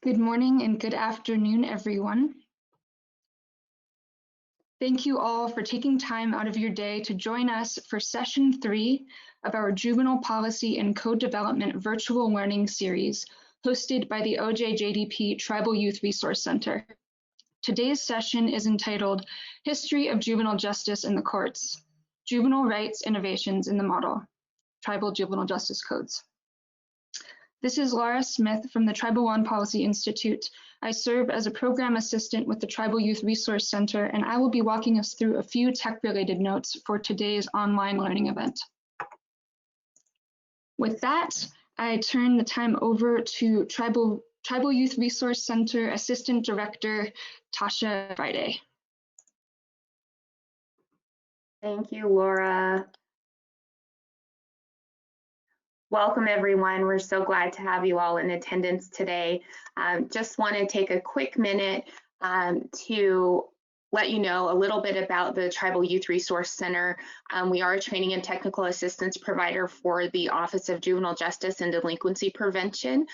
Good morning and good afternoon, everyone. Thank you all for taking time out of your day to join us for session 3 of our Juvenile Policy and Code Development Virtual Learning Series, hosted by the OJJDP Tribal Youth Resource Center. Today's session is entitled History of Juvenile Justice in the Courts, Juvenile Rights Innovations in the Model, Tribal Juvenile Justice Codes. This is Laura Smith from the Tribal Law and Policy Institute. I serve as a program assistant with the Tribal Youth Resource Center, and I will be walking us through a few tech-related notes for today's online learning event. With that, I turn the time over to Tribal Youth Resource Center Assistant Director, Tasha Friday. Thank you, Laura. Welcome, everyone. We're so glad to have you all in attendance today. Just want to take a quick minute to let you know a little bit about the Tribal Youth Resource Center. We are a training and technical assistance provider for the Office of Juvenile Justice and Delinquency Prevention.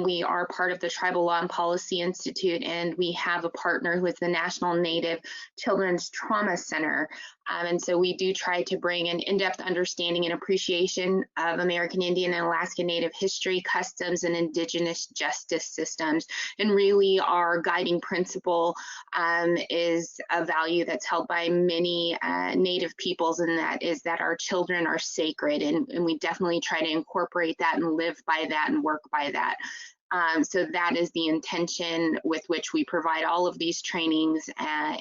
We are part of the Tribal Law and Policy Institute, and we have a partner who is the National Native Children's Trauma Center. And so we do try to bring an in-depth understanding and appreciation of American Indian and Alaska Native history, customs, and Indigenous justice systems. And really our guiding principle is a value that's held by many Native peoples, and that is that our children are sacred. And we definitely try to incorporate that and live by that and work by that. So that is the intention with which we provide all of these trainings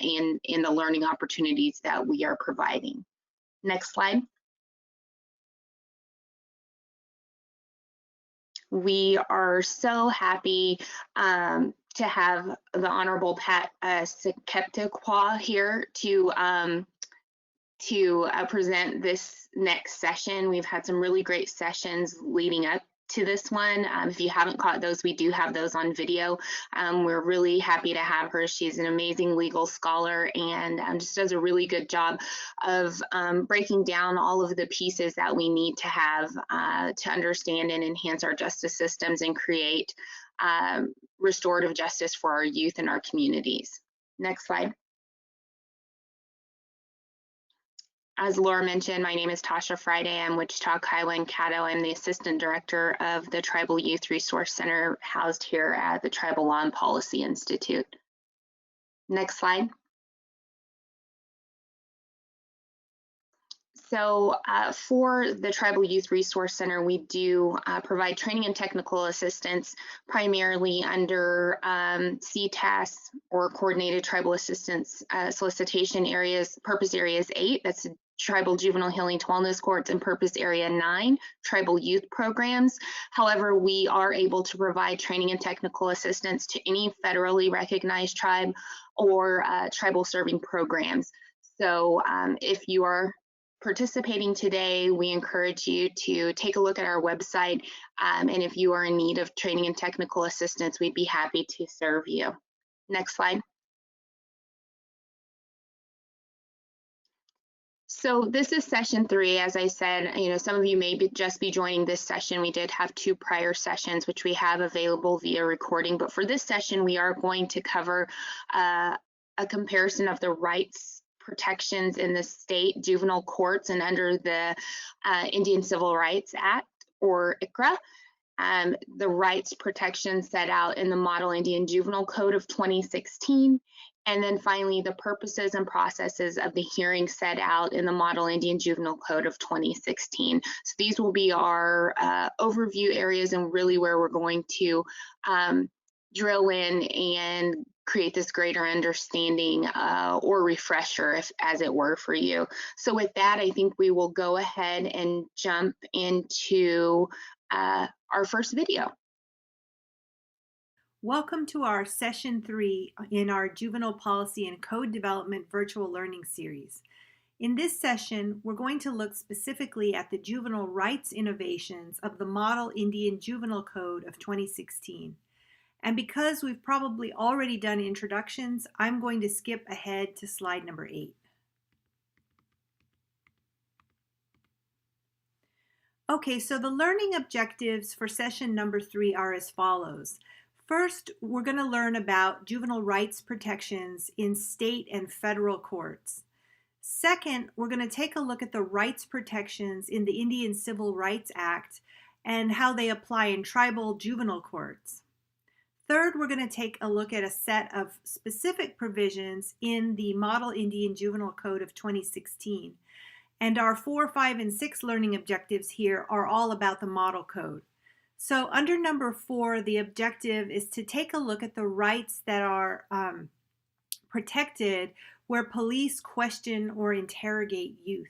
in the learning opportunities that we are providing. Next slide. We are so happy to have the Honorable Pat Sekaquaptewa here to present this next session. We've had some really great sessions leading up to this one. If you haven't caught those, we do have those on video. We're really happy to have her. She's an amazing legal scholar and just does a really good job of breaking down all of the pieces that we need to have to understand and enhance our justice systems and create restorative justice for our youth and our communities. Next slide. As Laura mentioned, my name is Tasha Friday. I'm Wichita, Kiowa, and Caddo. I'm the Assistant Director of the Tribal Youth Resource Center housed here at the Tribal Law and Policy Institute. Next slide. So for the Tribal Youth Resource Center, we do provide training and technical assistance primarily under CTAS or Coordinated Tribal Assistance Solicitation Areas, Purpose Areas 8, that's Tribal Juvenile Healing to Wellness Courts, and Purpose Area 9, Tribal Youth Programs. However, we are able to provide training and technical assistance to any federally recognized tribe or tribal serving programs. So if you are participating today, we encourage you to take a look at our website, and if you are in need of training and technical assistance, we'd be happy to serve you. Next slide. So this is session 3. As I said, some of you may just be joining this session. We did have 2 prior sessions, which we have available via recording, but for this session, we are going to cover a comparison of the rights protections in the state juvenile courts and under the Indian Civil Rights Act, or ICRA, the rights protections set out in the Model Indian Juvenile Code of 2016, and then finally the purposes and processes of the hearing set out in the Model Indian Juvenile Code of 2016. So these will be our overview areas and really where we're going to drill in and create this greater understanding or refresher, as it were, for you. So with that, I think we will go ahead and jump into our first video. Welcome to our session 3 in our Juvenile Policy and Code Development Virtual Learning Series. In this session, we're going to look specifically at the juvenile rights innovations of the Model Indian Juvenile Code of 2016. And because we've probably already done introductions, I'm going to skip ahead to slide number 8. Okay, so the learning objectives for session number 3 are as follows. First, we're going to learn about juvenile rights protections in state and federal courts. Second, we're going to take a look at the rights protections in the Indian Civil Rights Act and how they apply in tribal juvenile courts. Third, we're going to take a look at a set of specific provisions in the Model Indian Juvenile Code of 2016. And our 4, 5, and 6 learning objectives here are all about the Model Code. So under number 4, the objective is to take a look at the rights that are protected where police question or interrogate youth.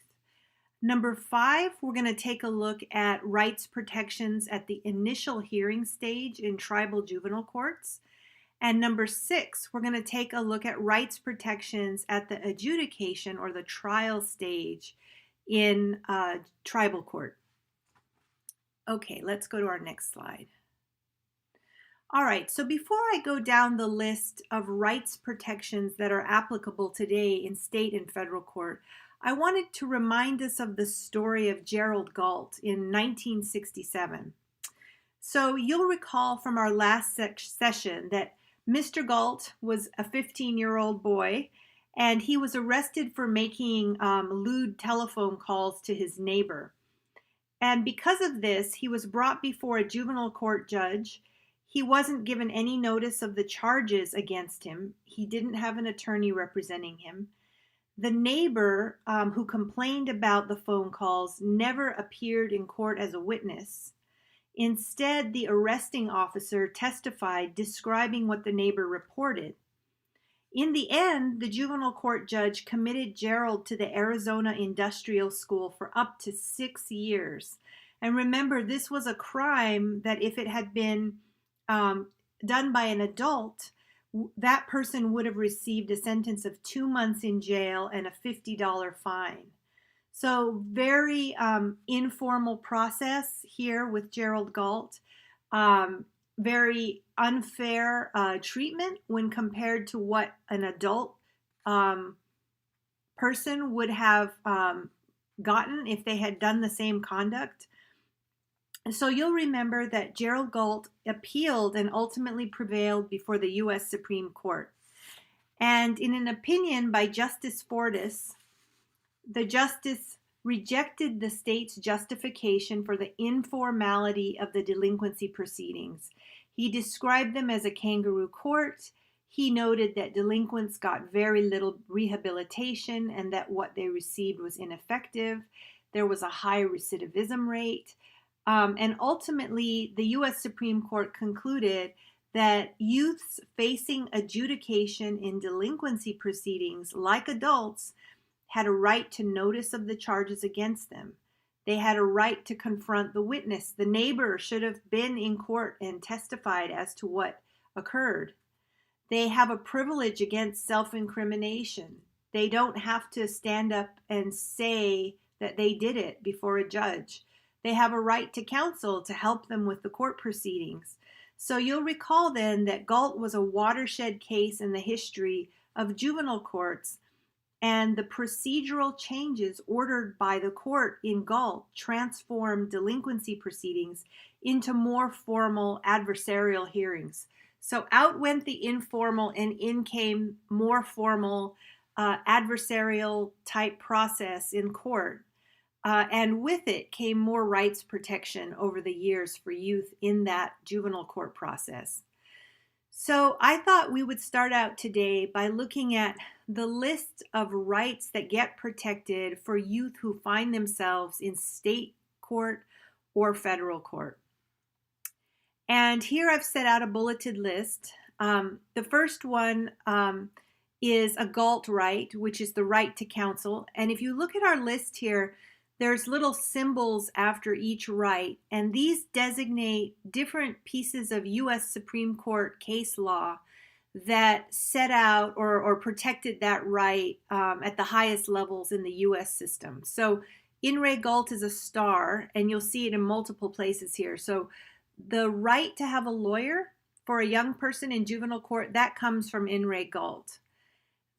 Number 5, we're going to take a look at rights protections at the initial hearing stage in tribal juvenile courts. And number 6, we're going to take a look at rights protections at the adjudication or the trial stage in tribal court. Okay, let's go to our next slide. All right, so before I go down the list of rights protections that are applicable today in state and federal court, I wanted to remind us of the story of Gerald Galt in 1967. So you'll recall from our last session that Mr. Galt was a 15-year-old boy, and he was arrested for making lewd telephone calls to his neighbor. And because of this, he was brought before a juvenile court judge. He wasn't given any notice of the charges against him. He didn't have an attorney representing him. The neighbor who complained about the phone calls never appeared in court as a witness. Instead, the arresting officer testified describing what the neighbor reported. In the end, the juvenile court judge committed Gerald to the Arizona Industrial School for up to 6 years. And remember, this was a crime that if it had been done by an adult, that person would have received a sentence of 2 months in jail and a $50 fine. So very informal process here with Gerald Galt. Very unfair treatment when compared to what an adult person would have gotten if they had done the same conduct. So you'll remember that Gerald Galt appealed and ultimately prevailed before the U.S. Supreme Court. And in an opinion by Justice Fortas, the justice rejected the state's justification for the informality of the delinquency proceedings. He described them as a kangaroo court. He noted that delinquents got very little rehabilitation and that what they received was ineffective. There was a high recidivism rate. And ultimately, the U.S. Supreme Court concluded that youths facing adjudication in delinquency proceedings, like adults, had a right to notice of the charges against them. They had a right to confront the witness. The neighbor should have been in court and testified as to what occurred. They have a privilege against self-incrimination. They don't have to stand up and say that they did it before a judge. They have a right to counsel to help them with the court proceedings. So you'll recall then that Galt was a watershed case in the history of juvenile courts, and the procedural changes ordered by the court in Galt transformed delinquency proceedings into more formal adversarial hearings. So out went the informal and in came more formal adversarial type process in court. And with it came more rights protection over the years for youth in that juvenile court process. So I thought we would start out today by looking at the list of rights that get protected for youth who find themselves in state court or federal court. And here I've set out a bulleted list. The first one is a Galt right, which is the right to counsel. And if you look at our list here, there's little symbols after each right, and these designate different pieces of U.S. Supreme Court case law that set out or protected that right at the highest levels in the U.S. system. So In re Galt is a star, and you'll see it in multiple places here. So the right to have a lawyer for a young person in juvenile court, that comes from In re Galt.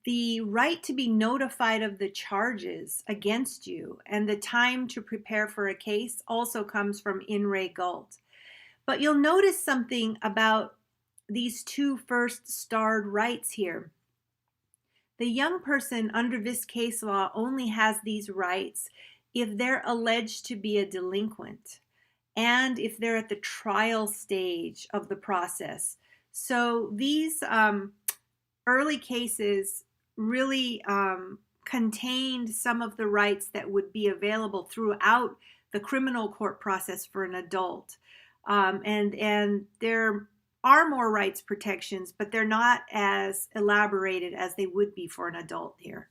The right to be notified of the charges against you and the time to prepare for a case also comes from In re Galt. But you'll notice something about these two first starred rights here. The young person under this case law only has these rights if they're alleged to be a delinquent and if they're at the trial stage of the process. So these early cases really contained some of the rights that would be available throughout the criminal court process for an adult. And there are more rights protections, but they're not as elaborated as they would be for an adult here.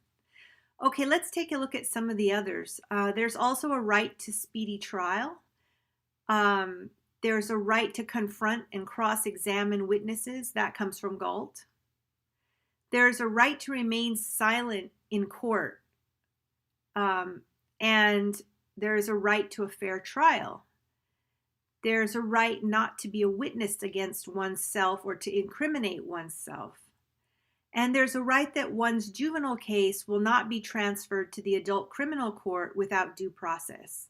Okay, let's take a look at some of the others. There's also a right to speedy trial. There's a right to confront and cross-examine witnesses. That comes from Galt. There's a right to remain silent in court. And there's a right to a fair trial. There's a right not to be a witness against oneself or to incriminate oneself. And there's a right that one's juvenile case will not be transferred to the adult criminal court without due process.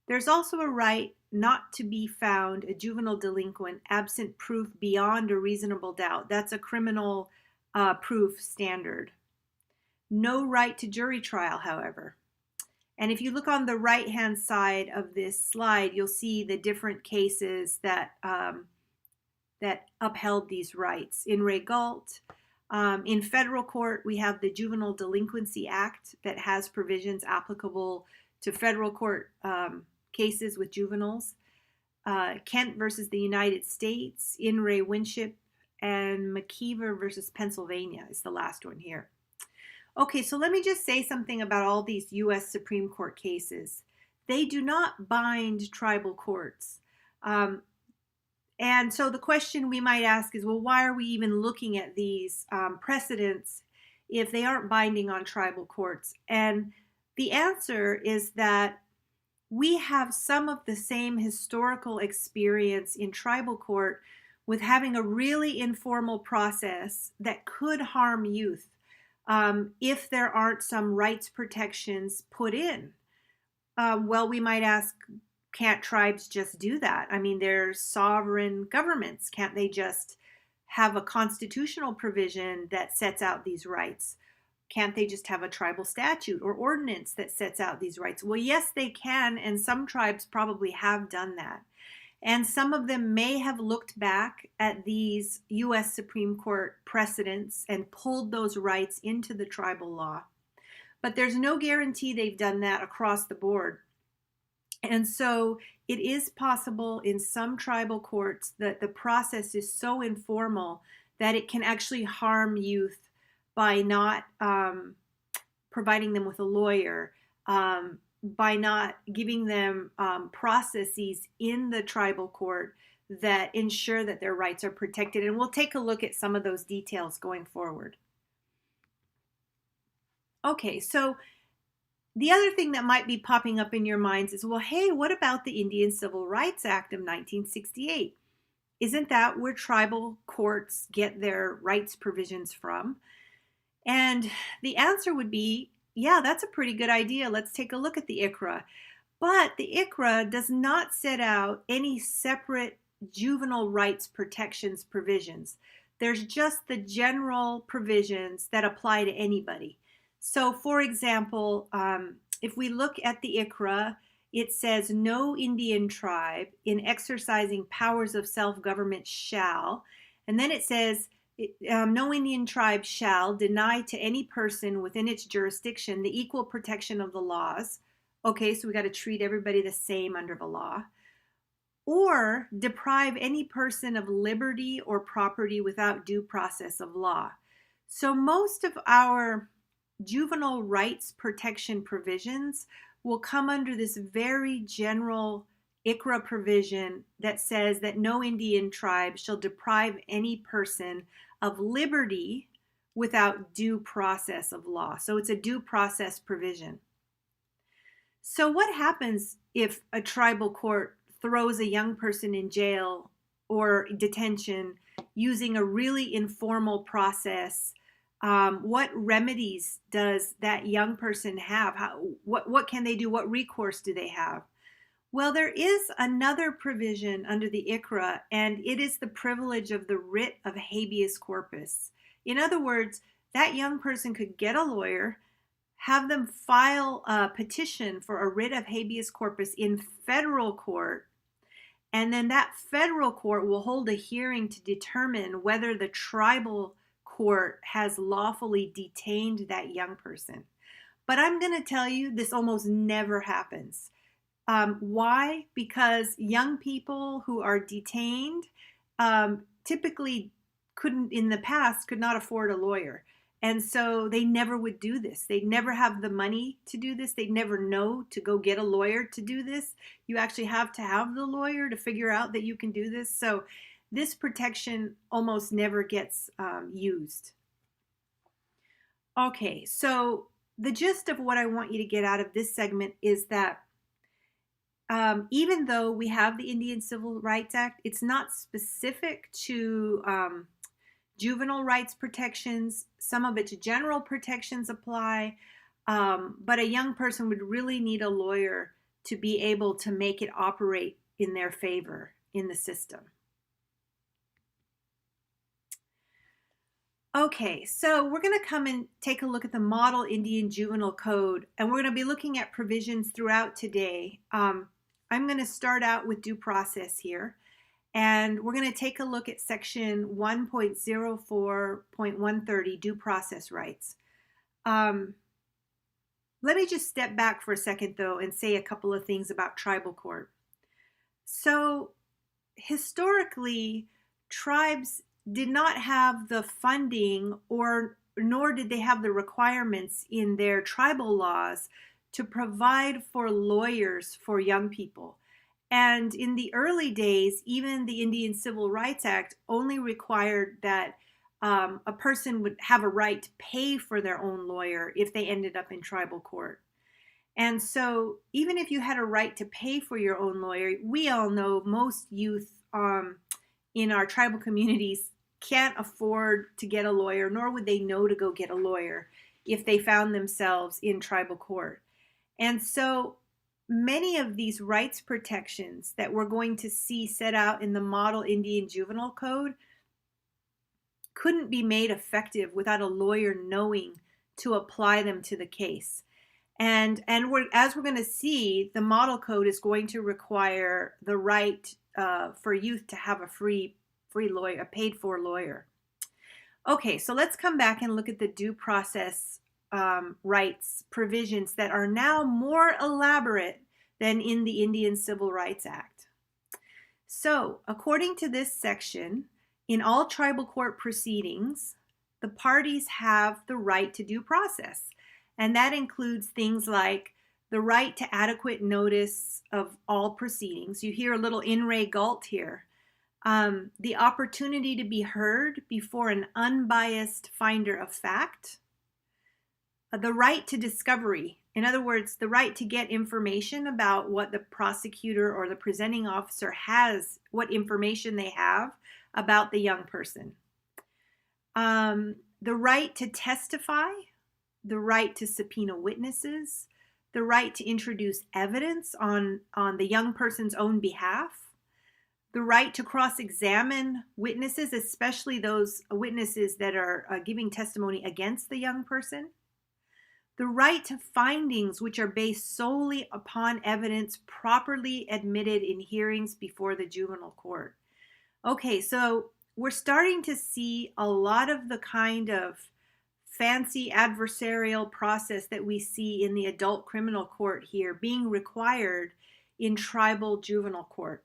There's also a right not to be found a juvenile delinquent absent proof beyond a reasonable doubt. That's a criminal proof standard. No right to jury trial, however. And if you look on the right-hand side of this slide, you'll see the different cases that upheld these rights. In re Galt, in federal court, we have the Juvenile Delinquency Act that has provisions applicable to federal court cases with juveniles. Kent versus the United States, in re Winship, and McKeever versus Pennsylvania is the last one here. Okay, so let me just say something about all these U.S. Supreme Court cases. They do not bind tribal courts. And so the question we might ask is, well, why are we even looking at these precedents if they aren't binding on tribal courts? And the answer is that we have some of the same historical experience in tribal court with having a really informal process that could harm youth if there aren't some rights protections put in. Well, we might ask, can't tribes just do that? I mean, they're sovereign governments. Can't they just have a constitutional provision that sets out these rights? Can't they just have a tribal statute or ordinance that sets out these rights? Well, yes, they can, and some tribes probably have done that. And some of them may have looked back at these U.S. Supreme Court precedents and pulled those rights into the tribal law. But there's no guarantee they've done that across the board. And so it is possible in some tribal courts that the process is so informal that it can actually harm youth by not providing them with a lawyer, by not giving them processes in the tribal court that ensure that their rights are protected. And we'll take a look at some of those details going forward. Okay, so the other thing that might be popping up in your minds is, well, hey, what about the Indian Civil Rights Act of 1968? Isn't that where tribal courts get their rights provisions from? And the answer would be, yeah, that's a pretty good idea. Let's take a look at the ICRA. But the ICRA does not set out any separate juvenile rights protections provisions. There's just the general provisions that apply to anybody. So, for example, if we look at the ICRA, it says no Indian tribe in exercising powers of self-government shall, and then it says no Indian tribe shall deny to any person within its jurisdiction the equal protection of the laws. Okay, so we got to treat everybody the same under the law. Or deprive any person of liberty or property without due process of law. So most of our juvenile rights protection provisions will come under this very general ICRA provision that says that no Indian tribe shall deprive any person of liberty without due process of law. So it's a due process provision. So what happens if a tribal court throws a young person in jail or detention using a really informal process? What remedies does that young person have? What can they do? What recourse do they have? Well, there is another provision under the ICRA, and it is the privilege of the writ of habeas corpus. In other words, that young person could get a lawyer, have them file a petition for a writ of habeas corpus in federal court, and then that federal court will hold a hearing to determine whether the tribal court has lawfully detained that young person. But I'm going to tell you, this almost never happens. Why? Because young people who are detained typically in the past, could not afford a lawyer. And so they never would do this. They'd never have the money to do this. They'd never know to go get a lawyer to do this. You actually have to have the lawyer to figure out that you can do this. So this protection almost never gets used. Okay, so the gist of what I want you to get out of this segment is that even though we have the Indian Civil Rights Act, it's not specific to juvenile rights protections. Some of its general protections apply, but a young person would really need a lawyer to be able to make it operate in their favor in the system. Okay, so we're going to come and take a look at the Model Indian Juvenile Code, and we're going to be looking at provisions throughout today. I'm going to start out with due process here, and we're going to take a look at section 1.04.130, due process rights. Let me just step back for a second, though, and say a couple of things about tribal court. So historically, tribes did not have the funding nor did they have the requirements in their tribal laws to provide for lawyers for young people. And in the early days, even the Indian Civil Rights Act only required that a person would have a right to pay for their own lawyer if they ended up in tribal court. And so even if you had a right to pay for your own lawyer, we all know most youth in our tribal communities can't afford to get a lawyer, nor would they know to go get a lawyer if they found themselves in tribal court. And so many of these rights protections that we're going to see set out in the Model Indian Juvenile Code couldn't be made effective without a lawyer knowing to apply them to the case. And as we're going to see, the Model Code is going to require the right for youth to have a free lawyer, a paid-for lawyer. Okay, so let's come back and look at the due process rights provisions that are now more elaborate than in the Indian Civil Rights Act. So, according to this section, in all tribal court proceedings, the parties have the right to due process, and that includes things like the right to adequate notice of all proceedings. You hear a little in re galt here. The opportunity to be heard before an unbiased finder of fact, the right to discovery. In other words, the right to get information about what the prosecutor or the presenting officer has, what information they have about the young person. The right to testify, the right to subpoena witnesses, the right to introduce evidence on the young person's own behalf, the right to cross-examine witnesses, especially those witnesses that are giving testimony against the young person, the right to findings which are based solely upon evidence properly admitted in hearings before the juvenile court. Okay, so we're starting to see a lot of the kind of fancy adversarial process that we see in the adult criminal court here being required in tribal juvenile court.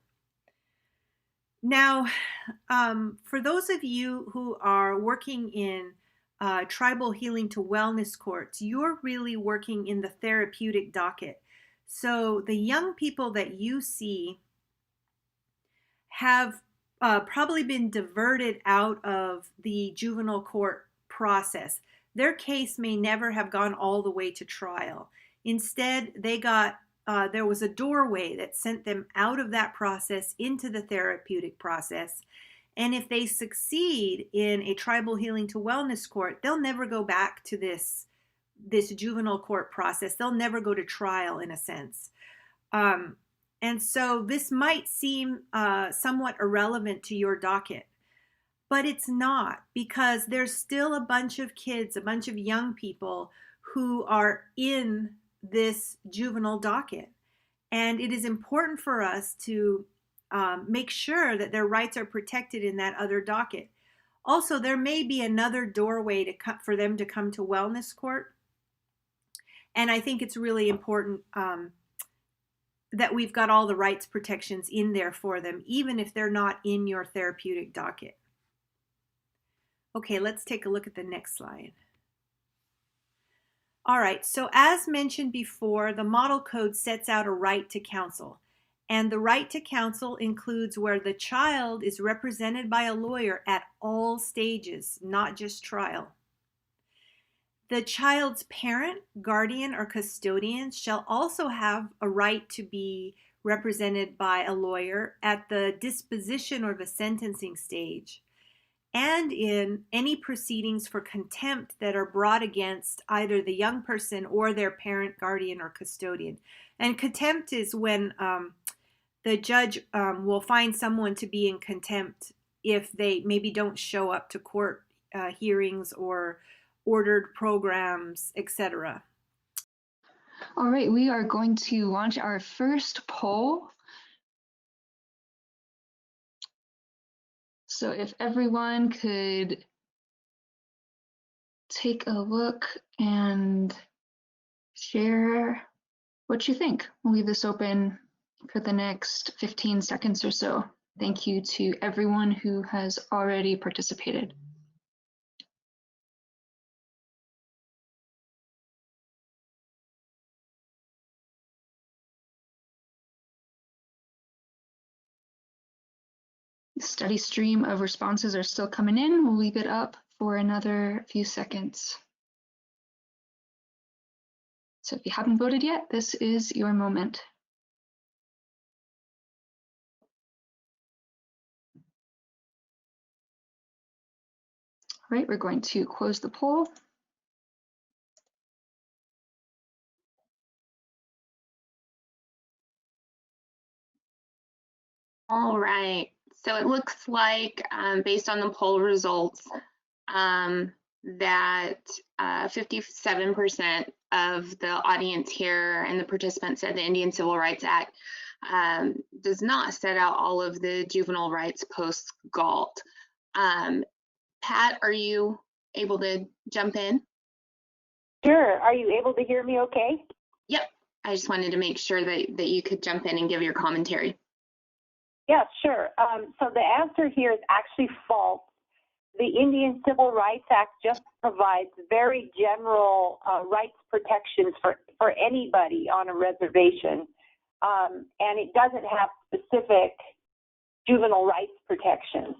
Now, for those of you who are working in tribal healing to wellness courts, you're really working in the therapeutic docket. So the young people that you see have probably been diverted out of the juvenile court process. Their case may never have gone all the way to trial. Instead, there was a doorway that sent them out of that process into the therapeutic process. And if they succeed in a tribal healing to wellness court, they'll never go back to this juvenile court process. They'll never go to trial, in a sense. And so this might seem somewhat irrelevant to your docket, but it's not, because there's still a bunch of kids, a bunch of young people who are in this juvenile docket. And it is important for us to make sure that their rights are protected in that other docket. Also, there may be another doorway for them to come to wellness court. And I think it's really important that we've got all the rights protections in there for them, even if they're not in your therapeutic docket. Okay, let's take a look at the next slide. All right, so as mentioned before, the Model Code sets out a right to counsel. And the right to counsel includes where the child is represented by a lawyer at all stages, not just trial. The child's parent, guardian, or custodian shall also have a right to be represented by a lawyer at the disposition or the sentencing stage, and in any proceedings for contempt that are brought against either the young person or their parent, guardian, or custodian. And contempt is when the judge will find someone to be in contempt if they maybe don't show up to court hearings or ordered programs, etc. All right, we are going to launch our first poll. So if everyone could take a look and share what you think. We'll leave this open for the next 15 seconds or so. Thank you to everyone who has already participated. The steady stream of responses are still coming in. We'll leave it up for another few seconds. So if you haven't voted yet, this is your moment. All right, we're going to close the poll. All right, so it looks like based on the poll results that 57% of the audience here and the participants said the Indian Civil Rights Act does not set out all of the juvenile rights post-GALT. Pat, are you able to jump in? Sure. Are you able to hear me okay? Yep. I just wanted to make sure that you could jump in and give your commentary. Yeah, sure. So the answer here is actually false. The Indian Civil Rights Act just provides very general rights protections for anybody on a reservation, and it doesn't have specific juvenile rights protections.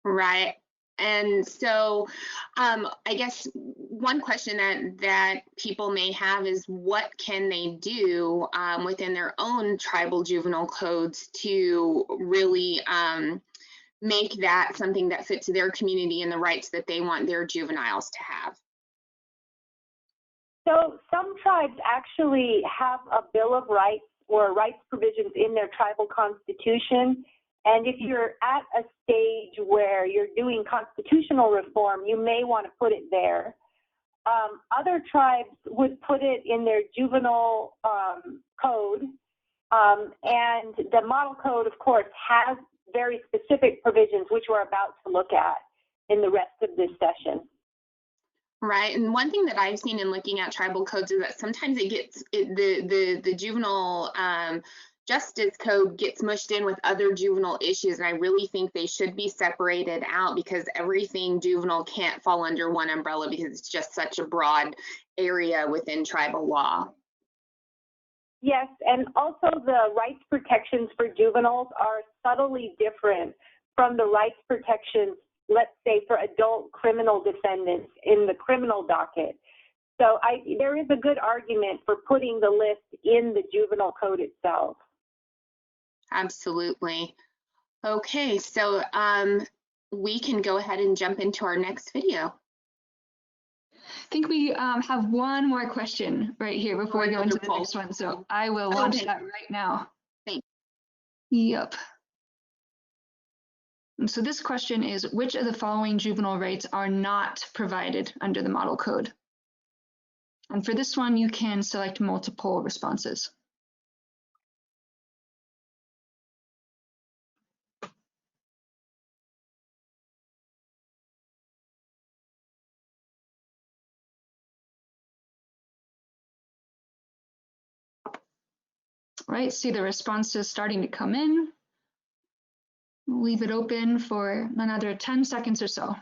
Right. And so I guess one question that people may have is what can they do within their own tribal juvenile codes to really make that something that fits their community and the rights that they want their juveniles to have? So some tribes actually have a Bill of Rights or rights provisions in their tribal constitution. And if you're at a stage where you're doing constitutional reform, you may want to put it there. Other tribes would put it in their juvenile code. And the Model Code, of course, has very specific provisions, which we're about to look at in the rest of this session. Right, and one thing that I've seen in looking at tribal codes is that sometimes the juvenile justice code gets mushed in with other juvenile issues, and I really think they should be separated out because everything juvenile can't fall under one umbrella because it's just such a broad area within tribal law. Yes, and also the rights protections for juveniles are subtly different from the rights protections, let's say, for adult criminal defendants in the criminal docket. So there is a good argument for putting the list in the juvenile code itself. Absolutely. Okay, so we can go ahead and jump into our next video. I think we have one more question right here before we go into the next one. So I will launch that right now. Thanks. Yep. And so this question is, which of the following juvenile rights are not provided under the model code? And for this one, you can select multiple responses. All right, see the responses starting to come in. We'll leave it open for another 10 seconds or so.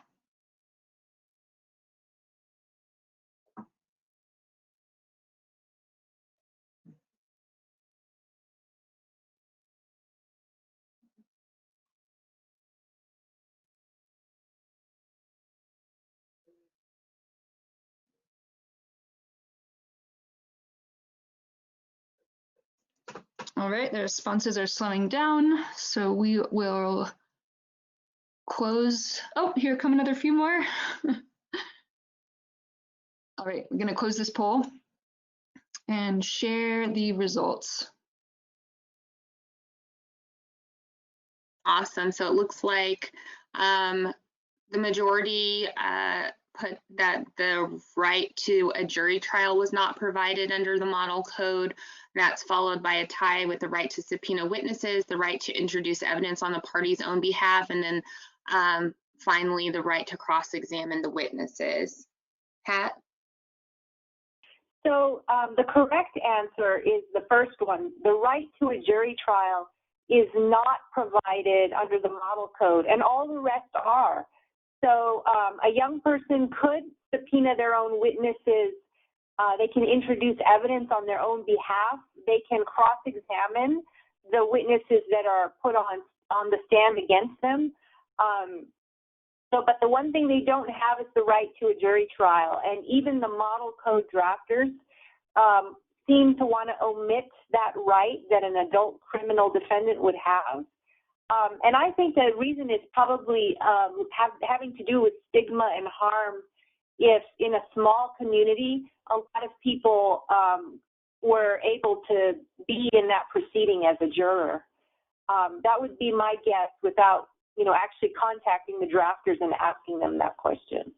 All right, the responses are slowing down, so we will close. Oh, here come another few more. All right, we're going to close this poll and share the results. Awesome. So it looks like the majority put that the right to a jury trial was not provided under the model code. That's followed by a tie with the right to subpoena witnesses, the right to introduce evidence on the party's own behalf, and then finally the right to cross-examine the witnesses. Pat? So the correct answer is the first one. The right to a jury trial is not provided under the model code, and all the rest are. So a young person could subpoena their own witnesses. They can introduce evidence on their own behalf. They can cross-examine the witnesses that are put on the stand against them. But the one thing they don't have is the right to a jury trial. And even the model code drafters seem to want to omit that right that an adult criminal defendant would have. And I think the reason is probably having to do with stigma and harm. If in a small community, a lot of people were able to be in that proceeding as a juror. That would be my guess without, actually contacting the drafters and asking them that question.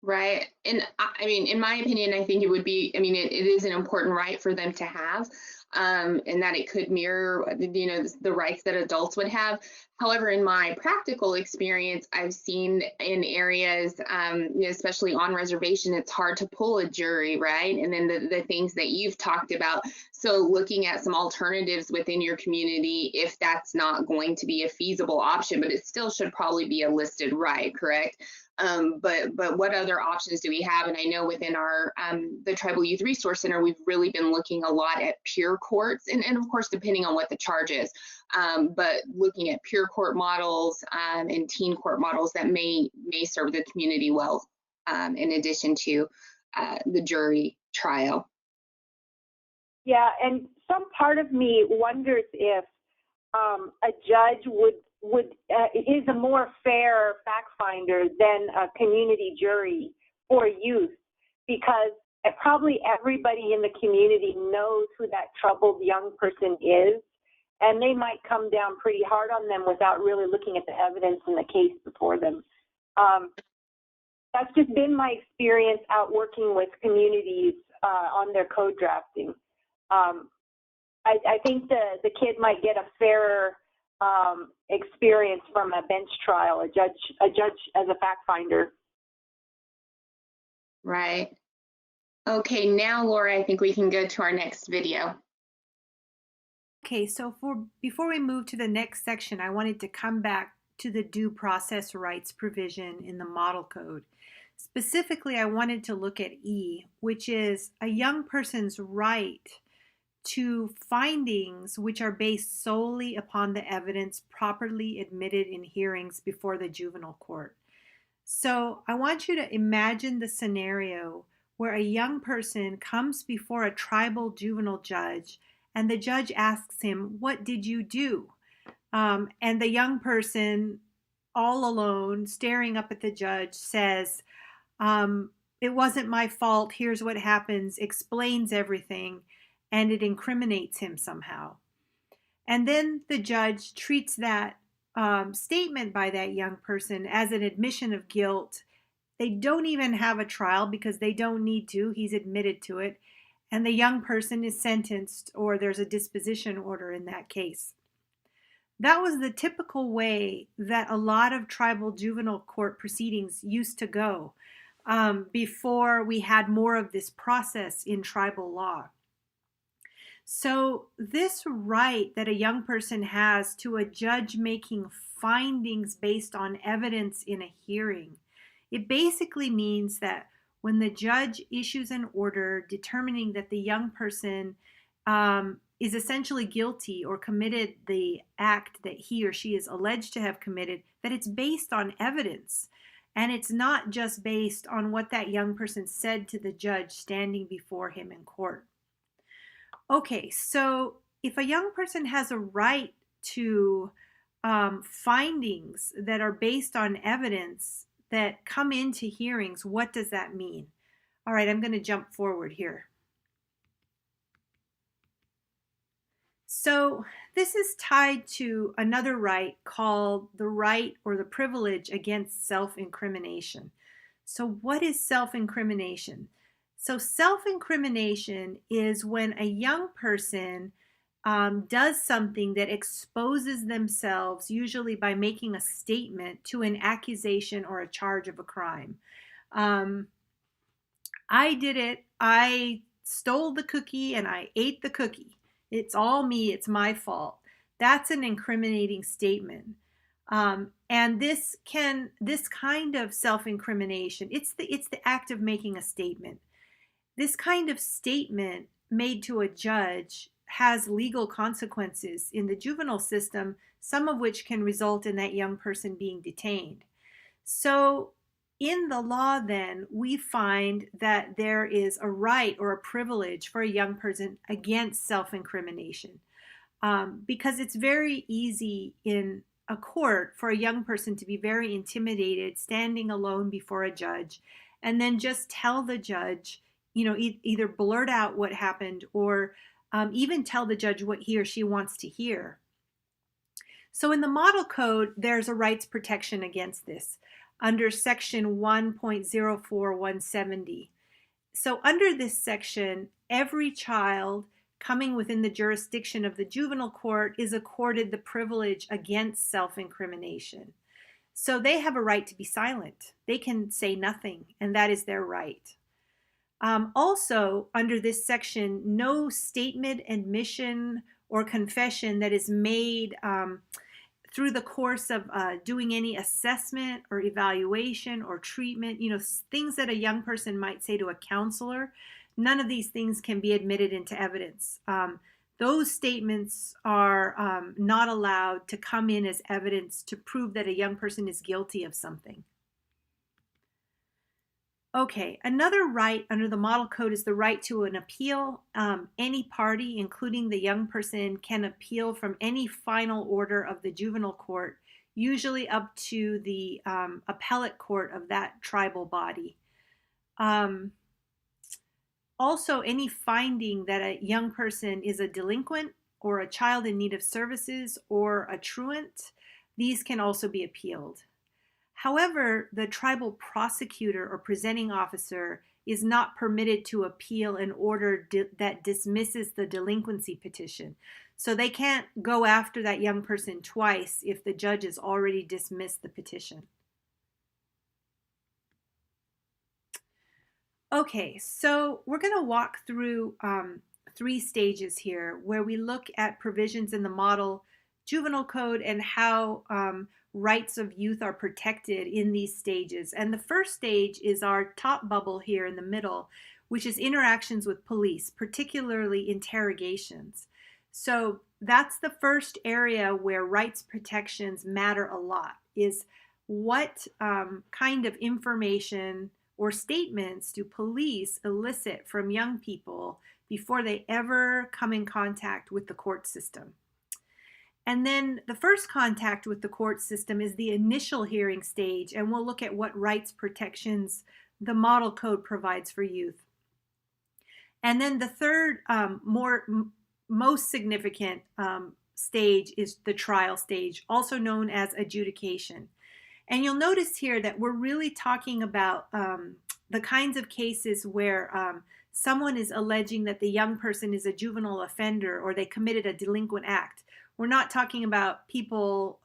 Right. And I mean, in my opinion, I think it would be, it is an important right for them to have, and that it could mirror, the rights that adults would have. However, in my practical experience, I've seen in areas, especially on reservation, it's hard to pull a jury, right? And then the things that you've talked about. So looking at some alternatives within your community, if that's not going to be a feasible option, but it still should probably be a listed right, correct? But what other options do we have? And I know within our the Tribal Youth Resource Center, we've really been looking a lot at peer courts, and of course, depending on what the charge is, but looking at peer court models and teen court models that may serve the community well, in addition to the jury trial. Yeah, and some part of me wonders if a judge is a more fair fact finder than a community jury for youth, because probably everybody in the community knows who that troubled young person is, and they might come down pretty hard on them without really looking at the evidence in the case before them. That's just been my experience out working with communities on their code drafting. I think the kid might get a fairer experience from a bench trial, a judge as a fact finder. Right. Okay, now Laura, I think we can go to our next video. Okay, so before we move to the next section, I wanted to come back to the due process rights provision in the model code. Specifically, I wanted to look at E, which is a young person's right to findings which are based solely upon the evidence properly admitted in hearings before the juvenile court. So I want you to imagine the scenario where a young person comes before a tribal juvenile judge and the judge asks him, "What did you do?" And the young person, all alone, staring up at the judge, says, it wasn't my fault, here's what happens, explains everything, and it incriminates him somehow. And then the judge treats that statement by that young person as an admission of guilt. They don't even have a trial because they don't need to. He's admitted to it. And the young person is sentenced, or there's a disposition order in that case. That was the typical way that a lot of tribal juvenile court proceedings used to go before we had more of this process in tribal law. So this right that a young person has to a judge making findings based on evidence in a hearing, it basically means that when the judge issues an order determining that the young person is essentially guilty or committed the act that he or she is alleged to have committed, that it's based on evidence. And it's not just based on what that young person said to the judge standing before him in court. Okay, so if a young person has a right to findings that are based on evidence that come into hearings, what does that mean? All right, I'm going to jump forward here. So this is tied to another right called the right or the privilege against self-incrimination. So what is self-incrimination? So self-incrimination is when a young person does something that exposes themselves, usually by making a statement to an accusation or a charge of a crime. I did it. I stole the cookie and I ate the cookie. It's all me. It's my fault. That's an incriminating statement. And this kind of self-incrimination, it's the act of making a statement. This kind of statement made to a judge has legal consequences in the juvenile system, some of which can result in that young person being detained. So in the law then, we find that there is a right or a privilege for a young person against self-incrimination because it's very easy in a court for a young person to be very intimidated, standing alone before a judge, and then just tell the judge, either blurt out what happened or even tell the judge what he or she wants to hear. So in the Model Code, there's a rights protection against this under section 1.04170. So under this section, every child coming within the jurisdiction of the juvenile court is accorded the privilege against self-incrimination. So they have a right to be silent. They can say nothing, and that is their right. Also, under this section, no statement, admission, or confession that is made through the course of doing any assessment or evaluation or treatment, things that a young person might say to a counselor, none of these things can be admitted into evidence. Those statements are not allowed to come in as evidence to prove that a young person is guilty of something. Okay, another right under the Model Code is the right to an appeal. Any party, including the young person, can appeal from any final order of the juvenile court, usually up to the appellate court of that tribal body. Also, any finding that a young person is a delinquent or a child in need of services or a truant, these can also be appealed. However, the tribal prosecutor or presenting officer is not permitted to appeal an order that dismisses the delinquency petition. So they can't go after that young person twice if the judge has already dismissed the petition. Okay, so we're going to walk through 3 stages here where we look at provisions in the Model Juvenile Code and how rights of youth are protected in these stages. And the first stage is our top bubble here in the middle, which is interactions with police, particularly interrogations. So that's the first area where rights protections matter a lot, is what kind of information or statements do police elicit from young people before they ever come in contact with the court system. And then the first contact with the court system is the initial hearing stage, and we'll look at what rights protections the model code provides for youth. And then the third, most significant stage is the trial stage, also known as adjudication. And you'll notice here that we're really talking about the kinds of cases where someone is alleging that the young person is a juvenile offender or they committed a delinquent act. We're not talking about people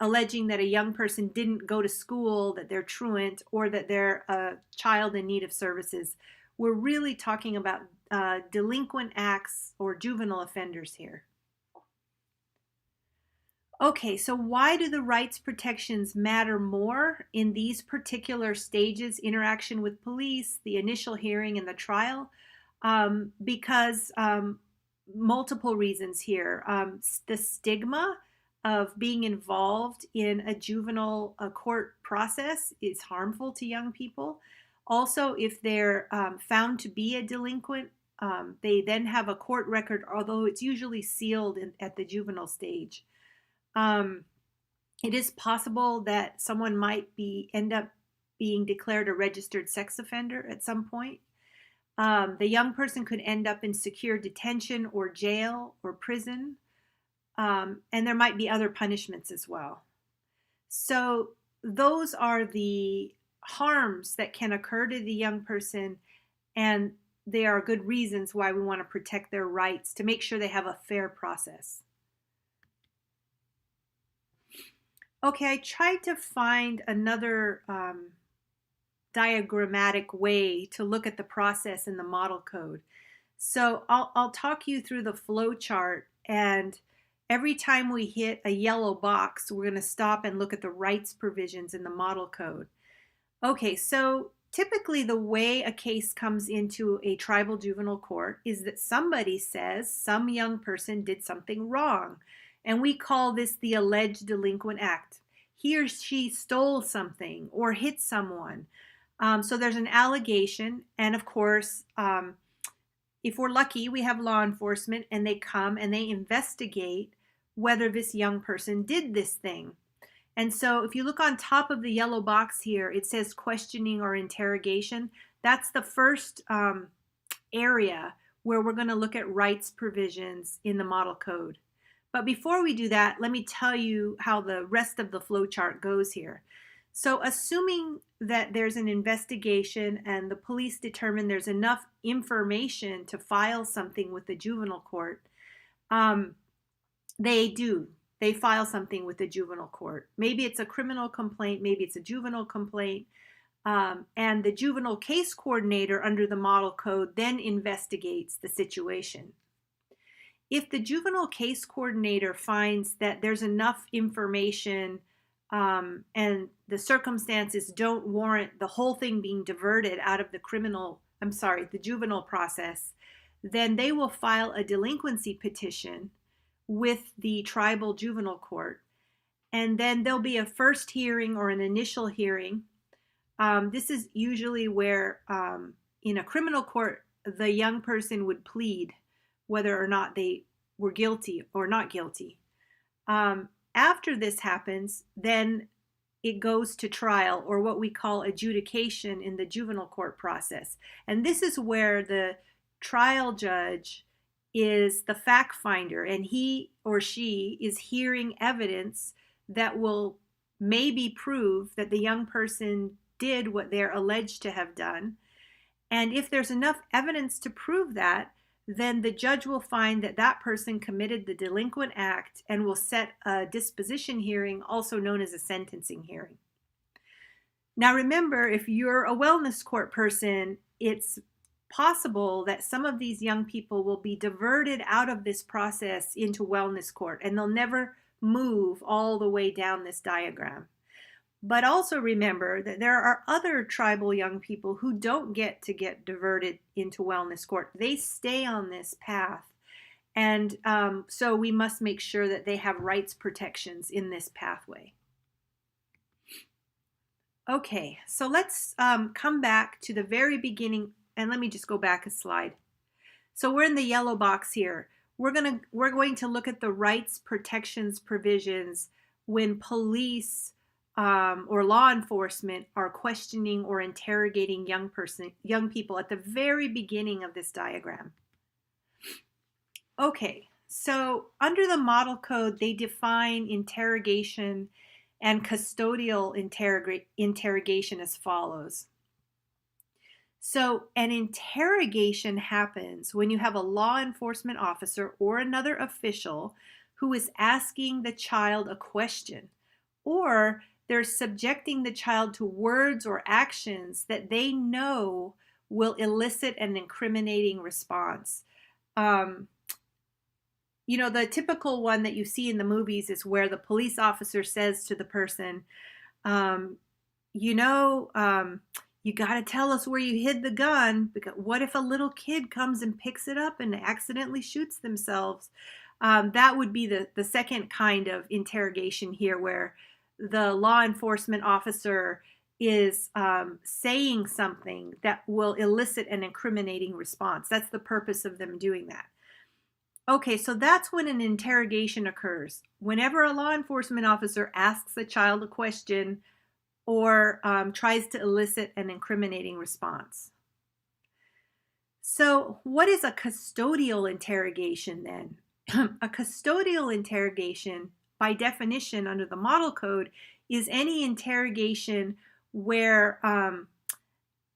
alleging that a young person didn't go to school, that they're truant, or that they're a child in need of services. We're really talking about delinquent acts or juvenile offenders here. Okay, so why do the rights protections matter more in these particular stages, interaction with police, the initial hearing, and the trial? Because multiple reasons here. The stigma of being involved in a juvenile court process is harmful to young people. Also, if they're found to be a delinquent, they then have a court record, although it's usually sealed at the juvenile stage. It is possible that someone might end up being declared a registered sex offender at some point. The young person could end up in secure detention or jail or prison, and there might be other punishments as well. So those are the harms that can occur to the young person, and they are good reasons why we want to protect their rights to make sure they have a fair process. Okay, I tried to find another diagrammatic way to look at the process in the model code. So I'll talk you through the flow chart, and every time we hit a yellow box, we're going to stop and look at the rights provisions in the model code. Okay, so typically the way a case comes into a tribal juvenile court is that somebody says some young person did something wrong, and we call this the alleged delinquent act. He or she stole something or hit someone. So there's an allegation, and of course, if we're lucky, we have law enforcement and they come and they investigate whether this young person did this thing. And so if you look on top of the yellow box here, it says questioning or interrogation. That's the first area where we're going to look at rights provisions in the model code. But before we do that, let me tell you how the rest of the flow chart goes here. So assuming that there's an investigation and the police determine there's enough information to file something with the juvenile court, they file something with the juvenile court. Maybe it's a criminal complaint, maybe it's a juvenile complaint, and the juvenile case coordinator under the model code then investigates the situation. If the juvenile case coordinator finds that there's enough information and the circumstances don't warrant the whole thing being diverted out of the juvenile process, then they will file a delinquency petition with the tribal juvenile court. And then there'll be a first hearing or an initial hearing. This is usually where in a criminal court, the young person would plead whether or not they were guilty or not guilty. After this happens, then it goes to trial, or what we call adjudication in the juvenile court process. And this is where the trial judge is the fact finder, and he or she is hearing evidence that will maybe prove that the young person did what they're alleged to have done. And if there's enough evidence to prove that, then the judge will find that that person committed the delinquent act and will set a disposition hearing, also known as a sentencing hearing. Now remember, if you're a wellness court person, it's possible that some of these young people will be diverted out of this process into wellness court, and they'll never move all the way down this diagram. But also remember that there are other tribal young people who don't get diverted into wellness court. They stay on this path. And so we must make sure that they have rights protections in this pathway. Okay, so let's come back to the very beginning, and let me just go back a slide. So we're in the yellow box here. We're going to look at the rights protections provisions when police or law enforcement are questioning or interrogating young people at the very beginning of this diagram. Okay, so under the model code, they define interrogation and custodial interrogation as follows. So an interrogation happens when you have a law enforcement officer or another official who is asking the child a question, or they're subjecting the child to words or actions that they know will elicit an incriminating response. You know, the typical one that you see in the movies is where the police officer says to the person, you got to tell us where you hid the gun, because what if a little kid comes and picks it up and accidentally shoots themselves? That would be the second kind of interrogation here, where the law enforcement officer is saying something that will elicit an incriminating response. That's the purpose of them doing that. Okay, so that's when an interrogation occurs. Whenever a law enforcement officer asks a child a question or tries to elicit an incriminating response. So what is a custodial interrogation then? A custodial interrogation, by definition under the model code, is any interrogation where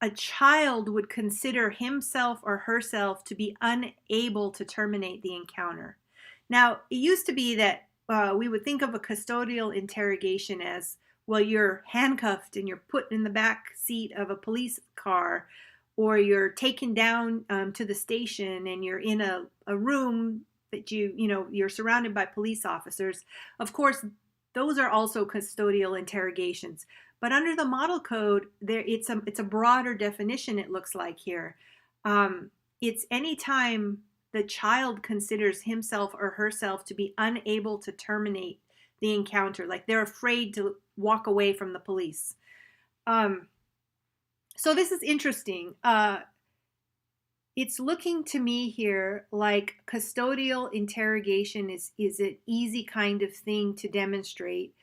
a child would consider himself or herself to be unable to terminate the encounter. Now, it used to be that we would think of a custodial interrogation as, well, you're handcuffed and you're put in the back seat of a police car, or you're taken down to the station and you're in a room that you're surrounded by police officers. Of course, those are also custodial interrogations. But under the model code, it's a broader definition, it looks like here. It's any time the child considers himself or herself to be unable to terminate the encounter, like they're afraid to walk away from the police. So this is interesting. It's looking to me here like custodial interrogation is an easy kind of thing to demonstrate.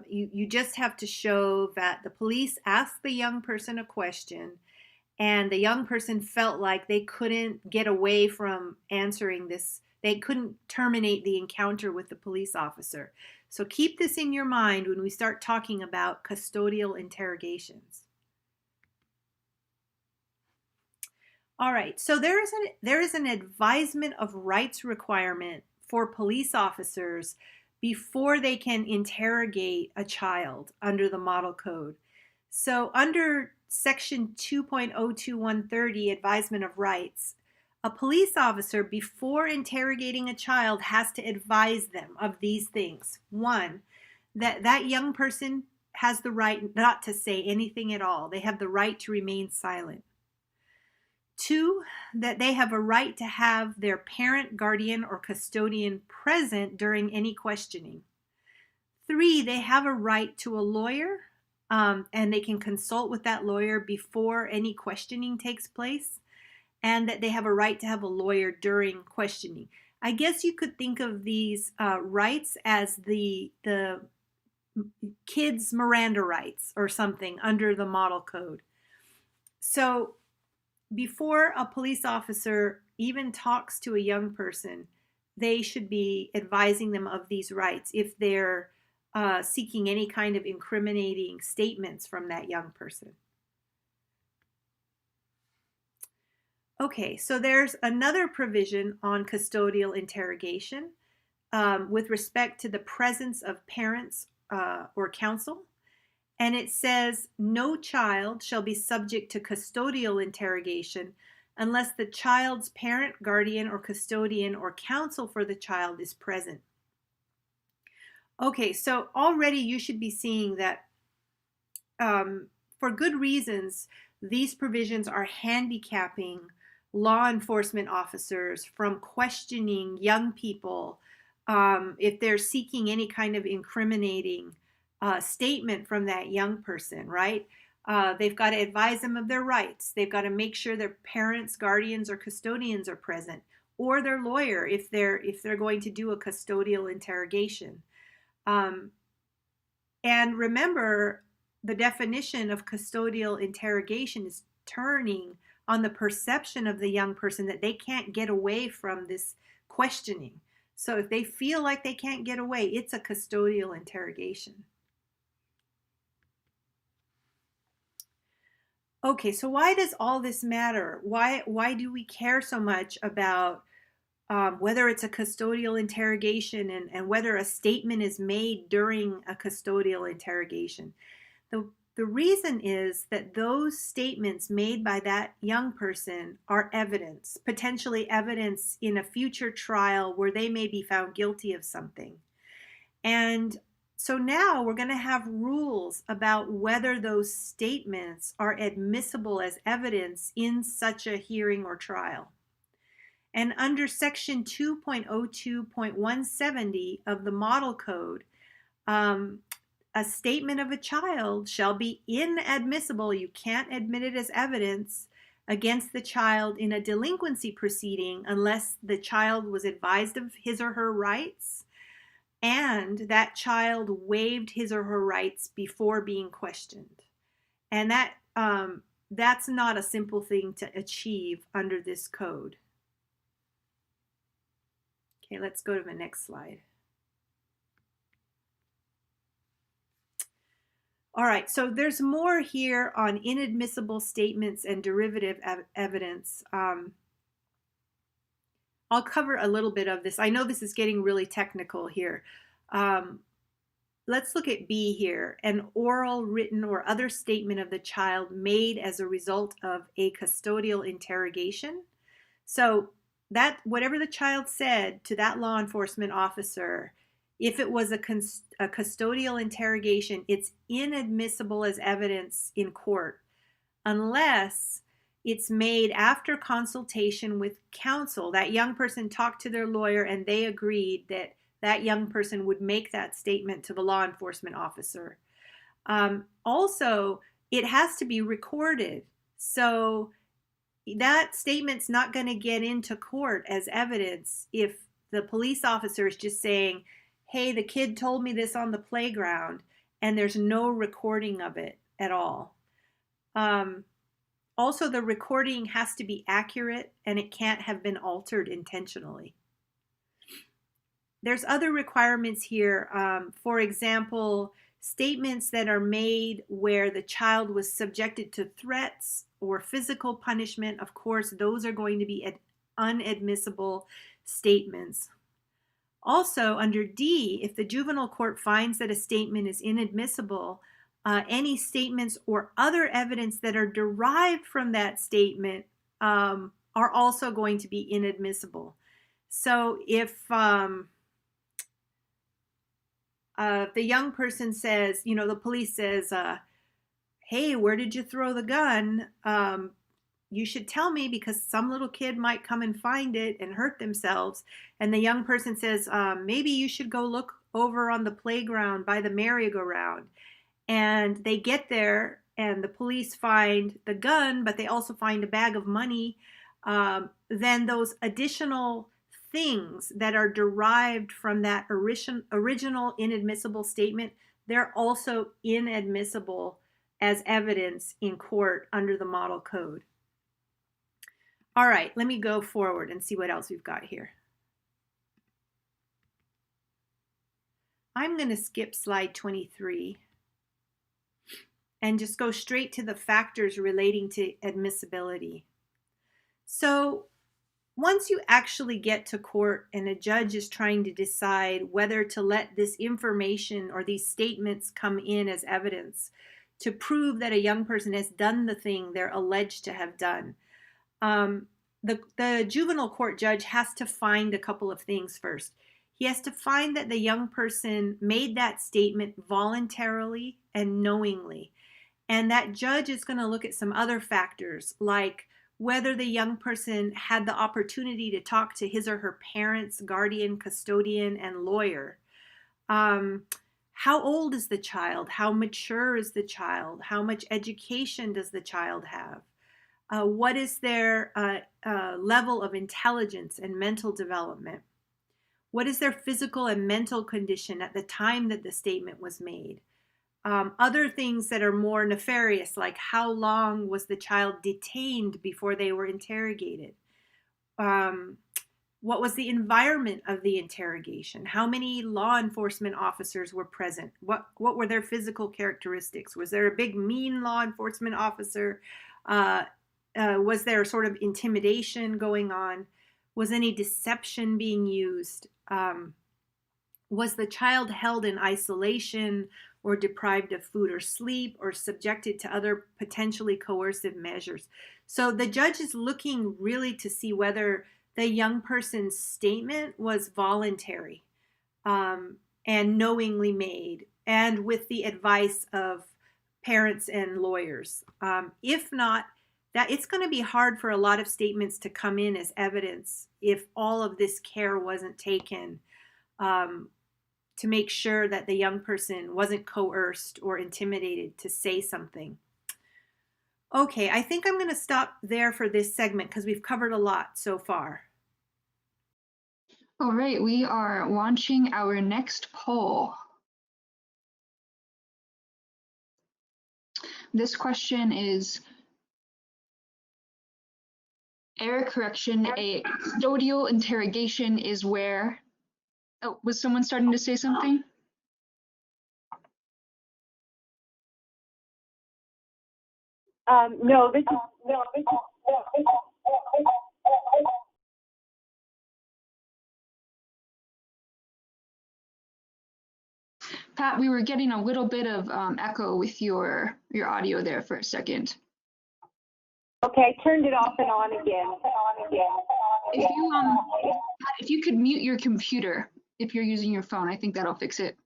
You just have to show that the police asked the young person a question and the young person felt like they couldn't get away from answering this. They couldn't terminate the encounter with the police officer. So keep this in your mind when we start talking about custodial interrogations. All right, so there is an advisement of rights requirement for police officers before they can interrogate a child under the model code. So under section 2.02130, advisement of rights, a police officer before interrogating a child has to advise them of these things. One, that young person has the right not to say anything at all. They have the right to remain silent. Two, that they have a right to have their parent, guardian, or custodian present during any questioning. Three, they have a right to a lawyer, and they can consult with that lawyer before any questioning takes place, and that they have a right to have a lawyer during questioning. I guess you could think of these rights as the kids' Miranda rights or something under the model code. So before a police officer even talks to a young person, they should be advising them of these rights if they're seeking any kind of incriminating statements from that young person. Okay, so there's another provision on custodial interrogation with respect to the presence of parents or counsel. And it says, no child shall be subject to custodial interrogation unless the child's parent, guardian, or custodian or counsel for the child is present. Okay, so already you should be seeing that for good reasons, these provisions are handicapping law enforcement officers from questioning young people if they're seeking any kind of incriminating statement from that young person, right? They've got to advise them of their rights. They've got to make sure their parents, guardians, or custodians are present, or their lawyer if they're going to do a custodial interrogation. And remember, the definition of custodial interrogation is turning on the perception of the young person that they can't get away from this questioning. So if they feel like they can't get away, it's a custodial interrogation. Okay, so why does all this matter? Why do we care so much about whether it's a custodial interrogation and whether a statement is made during a custodial interrogation? The reason is that those statements made by that young person are evidence, potentially evidence in a future trial where they may be found guilty of something. And so now we're going to have rules about whether those statements are admissible as evidence in such a hearing or trial. And under section 2.02.170 of the Model Code, a statement of a child shall be inadmissible. You can't admit it as evidence against the child in a delinquency proceeding unless the child was advised of his or her rights and that child waived his or her rights before being questioned. And that's not a simple thing to achieve under this code. Okay, let's go to the next slide. All right, so there's more here on inadmissible statements and derivative evidence. I'll cover a little bit of this. I know this is getting really technical here. Let's look at B here. An oral, written, or other statement of the child made as a result of a custodial interrogation. So that whatever the child said to that law enforcement officer, if it was a custodial interrogation, it's inadmissible as evidence in court unless it's made after consultation with counsel. That young person talked to their lawyer and they agreed that that young person would make that statement to the law enforcement officer. Also, it has to be recorded. So that statement's not going to get into court as evidence if the police officer is just saying, hey, the kid told me this on the playground, and there's no recording of it at all. Also, the recording has to be accurate and it can't have been altered intentionally. There's other requirements here. For example, statements that are made where the child was subjected to threats or physical punishment, of course, those are going to be unadmissible statements. Also, under D, if the juvenile court finds that a statement is inadmissible, any statements or other evidence that are derived from that statement are also going to be inadmissible. So if the young person says, the police says, hey, where did you throw the gun? You should tell me because some little kid might come and find it and hurt themselves. And the young person says, maybe you should go look over on the playground by the merry-go-round. And they get there and the police find the gun, but they also find a bag of money. Then those additional things that are derived from that original inadmissible statement, they're also inadmissible as evidence in court under the Model Code. All right, let me go forward and see what else we've got here. I'm going to skip slide 23 and just go straight to the factors relating to admissibility. So once you actually get to court and a judge is trying to decide whether to let this information or these statements come in as evidence to prove that a young person has done the thing they're alleged to have done, the juvenile court judge has to find a couple of things first. He has to find that the young person made that statement voluntarily and knowingly. And that judge is going to look at some other factors, like whether the young person had the opportunity to talk to his or her parents, guardian, custodian, and lawyer. How old is the child? How mature is the child? How much education does the child have? What is their level of intelligence and mental development? What is their physical and mental condition at the time that the statement was made? Other things that are more nefarious, like how long was the child detained before they were interrogated? What was the environment of the interrogation? How many law enforcement officers were present? What were their physical characteristics? Was there a big mean law enforcement officer? Was there sort of intimidation going on? Was any deception being used? Was the child held in isolation or deprived of food or sleep or subjected to other potentially coercive measures? So the judge is looking really to see whether the young person's statement was voluntary and knowingly made, and with the advice of parents and lawyers. If not, that it's going to be hard for a lot of statements to come in as evidence if all of this care wasn't taken to make sure that the young person wasn't coerced or intimidated to say something. Okay, I think I'm going to stop there for this segment because we've covered a lot so far. All right, we are launching our next poll. This question is, error correction, a custodial interrogation is where... Oh, was someone starting to say something? No, this is Pat, we were getting a little bit of echo with your audio there for a second. okay. I turned it off and on again. If you could mute your computer if you're using your phone, I think that'll fix it.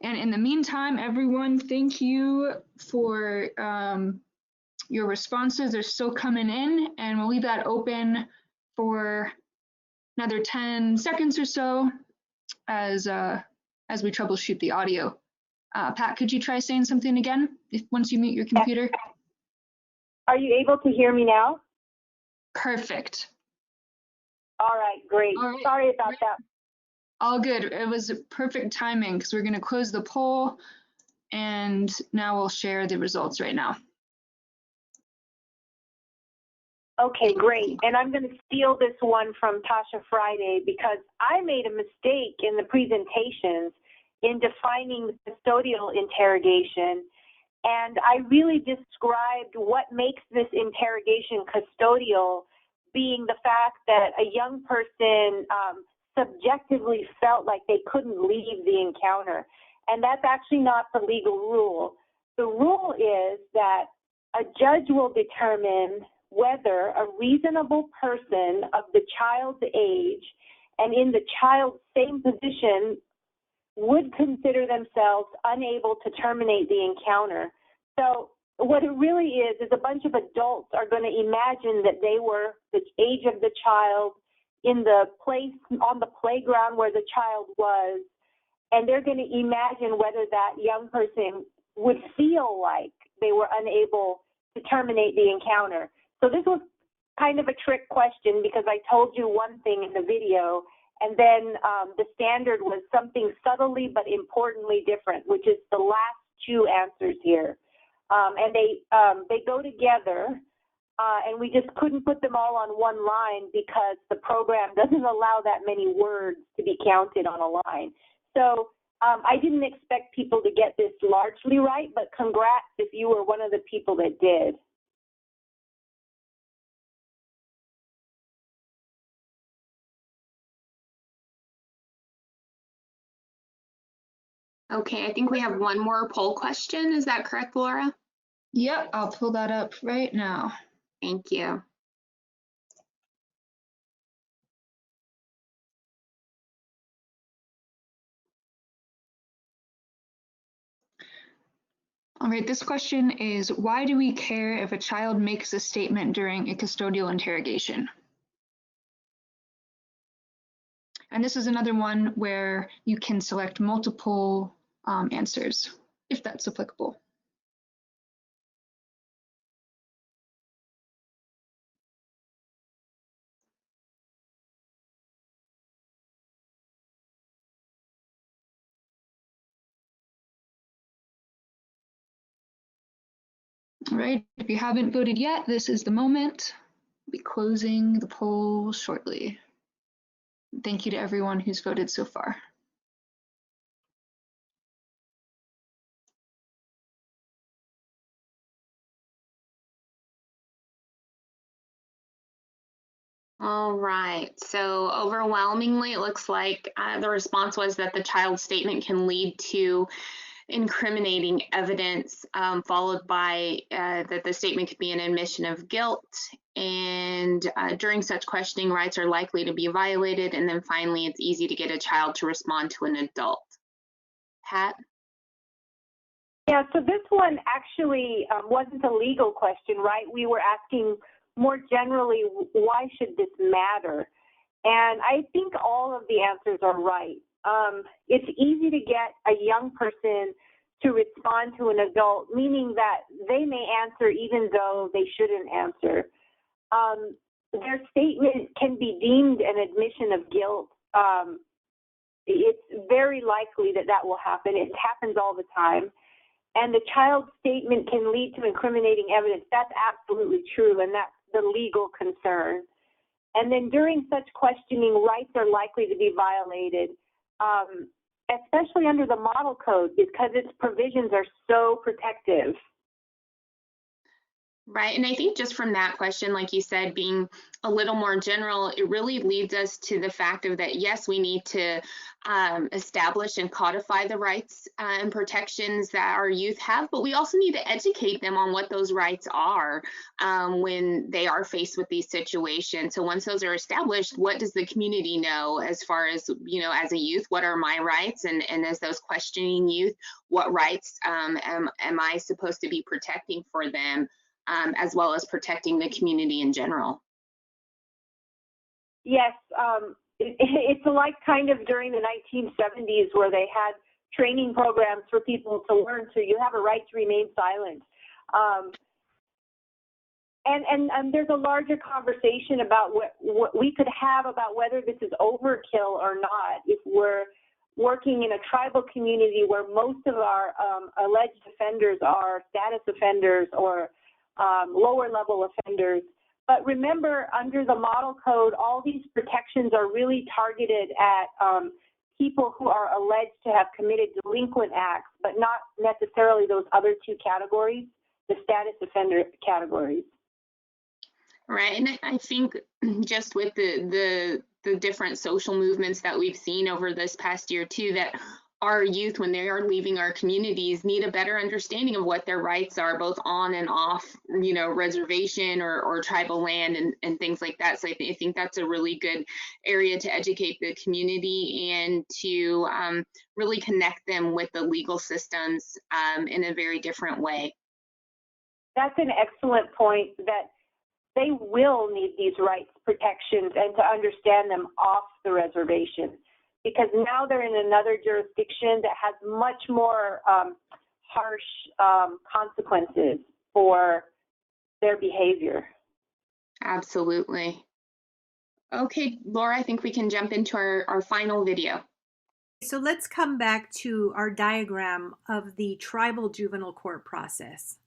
And in the meantime, everyone, thank you for your responses. They're still coming in, and we'll leave that open for another 10 seconds or so as we troubleshoot the audio. Pat, could you try saying something again once you mute your computer? Are you able to hear me now? Perfect. All right, great. All right. Sorry about that. All good. It was perfect timing because we're going to close the poll, and now we'll share the results right now. Okay, great. And I'm going to steal this one from Tasha Friday because I made a mistake in the presentations in defining the custodial interrogation. And I really described what makes this interrogation custodial, being the fact that a young person subjectively felt like they couldn't leave the encounter. And that's actually not the legal rule. The rule is that a judge will determine whether a reasonable person of the child's age and in the child's same position would consider themselves unable to terminate the encounter. So what it really is a bunch of adults are going to imagine that they were the age of the child in the place on the playground where the child was, and they're going to imagine whether that young person would feel like they were unable to terminate the encounter. So this was kind of a trick question because I told you one thing in the video, and then the standard was something subtly but importantly different, which is the last two answers here. And they go together, and we just couldn't put them all on one line because the program doesn't allow that many words to be counted on a line. So I didn't expect people to get this largely right, but congrats if you were one of the people that did. Okay, I think we have one more poll question. Is that correct, Laura? Yep, I'll pull that up right now. Thank you. All right, this question is, why do we care if a child makes a statement during a custodial interrogation? And this is another one where you can select multiple answers, if that's applicable. All right, if you haven't voted yet, this is the moment. We'll be closing the poll shortly. Thank you to everyone who's voted so far. All right, so overwhelmingly, it looks like the response was that the child statement can lead to incriminating evidence, followed by that the statement could be an admission of guilt, and during such questioning, rights are likely to be violated, and then finally, it's easy to get a child to respond to an adult. Pat? Yeah, so this one actually wasn't a legal question, right? We were asking more generally, why should this matter? And I think all of the answers are right. It's easy to get a young person to respond to an adult, meaning that they may answer even though they shouldn't answer. Their statement can be deemed an admission of guilt. It's very likely that that will happen. It happens all the time. And the child's statement can lead to incriminating evidence. That's absolutely true, and that's the legal concern. And then during such questioning, rights are likely to be violated, especially under the Model Code, because its provisions are so protective. Right, and I think just from that question, like you said, being a little more general, it really leads us to the fact of that, yes, we need to establish and codify the rights and protections that our youth have, but we also need to educate them on what those rights are when they are faced with these situations. So once those are established, what does the community know as far as, you know, as a youth, what are my rights? And as those questioning youth, what rights am I supposed to be protecting for them? As well as protecting the community in general. Yes, it's like kind of during the 1970s where they had training programs for people to learn to, you have a right to remain silent. And there's a larger conversation about what we could have about whether this is overkill or not if we're working in a tribal community where most of our alleged offenders are status offenders or lower level offenders. But remember, under the Model Code, all these protections are really targeted at people who are alleged to have committed delinquent acts, but not necessarily those other two categories, the status offender categories. Right, and I think just with the different social movements that we've seen over this past year too, that our youth, when they are leaving our communities, need a better understanding of what their rights are, both on and off, you know, reservation or tribal land and things like that. So I think that's a really good area to educate the community and to really connect them with the legal systems in a very different way. That's an excellent point, that they will need these rights protections and to understand them off the reservation, because now they're in another jurisdiction that has much more harsh consequences for their behavior. Absolutely. Okay, Laura, I think we can jump into our final video. So let's come back to our diagram of the tribal juvenile court process.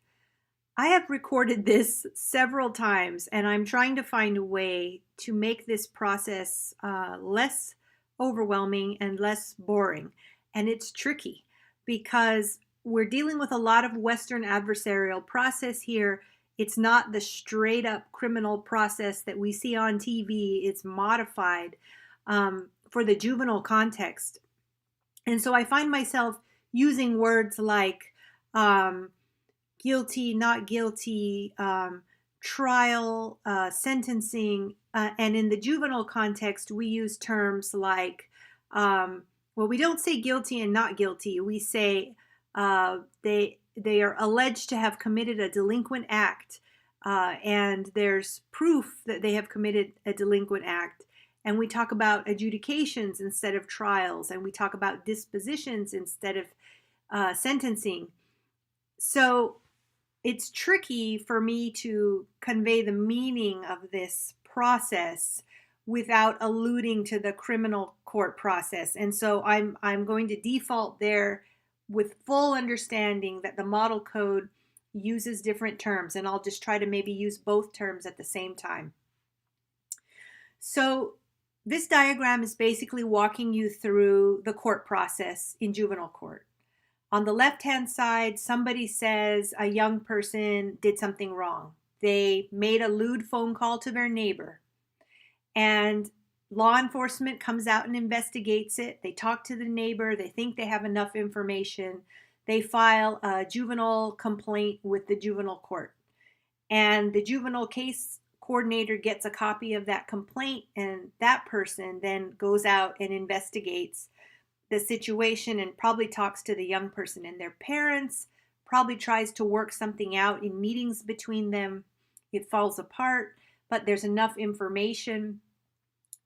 I have recorded this several times, and I'm trying to find a way to make this process less overwhelming and less boring. And it's tricky because we're dealing with a lot of Western adversarial process here. It's not the straight up criminal process that we see on TV. It's modified for the juvenile context. And so I find myself using words like guilty, not guilty, trial, sentencing, and in the juvenile context, we use terms like, well, we don't say guilty and not guilty. We say they are alleged to have committed a delinquent act, and there's proof that they have committed a delinquent act. And we talk about adjudications instead of trials, and we talk about dispositions instead of sentencing. So it's tricky for me to convey the meaning of this process without alluding to the criminal court process. And so I'm going to default there with full understanding that the Model Code uses different terms, and I'll just try to maybe use both terms at the same time. So this diagram is basically walking you through the court process in juvenile court. On the left-hand side, somebody says a young person did something wrong. They made a lewd phone call to their neighbor, and law enforcement comes out and investigates it. They talk to the neighbor. They think they have enough information. They file a juvenile complaint with the juvenile court. And the juvenile case coordinator gets a copy of that complaint, and that person then goes out and investigates the situation and probably talks to the young person and their parents, probably tries to work something out in meetings between them. It falls apart, but there's enough information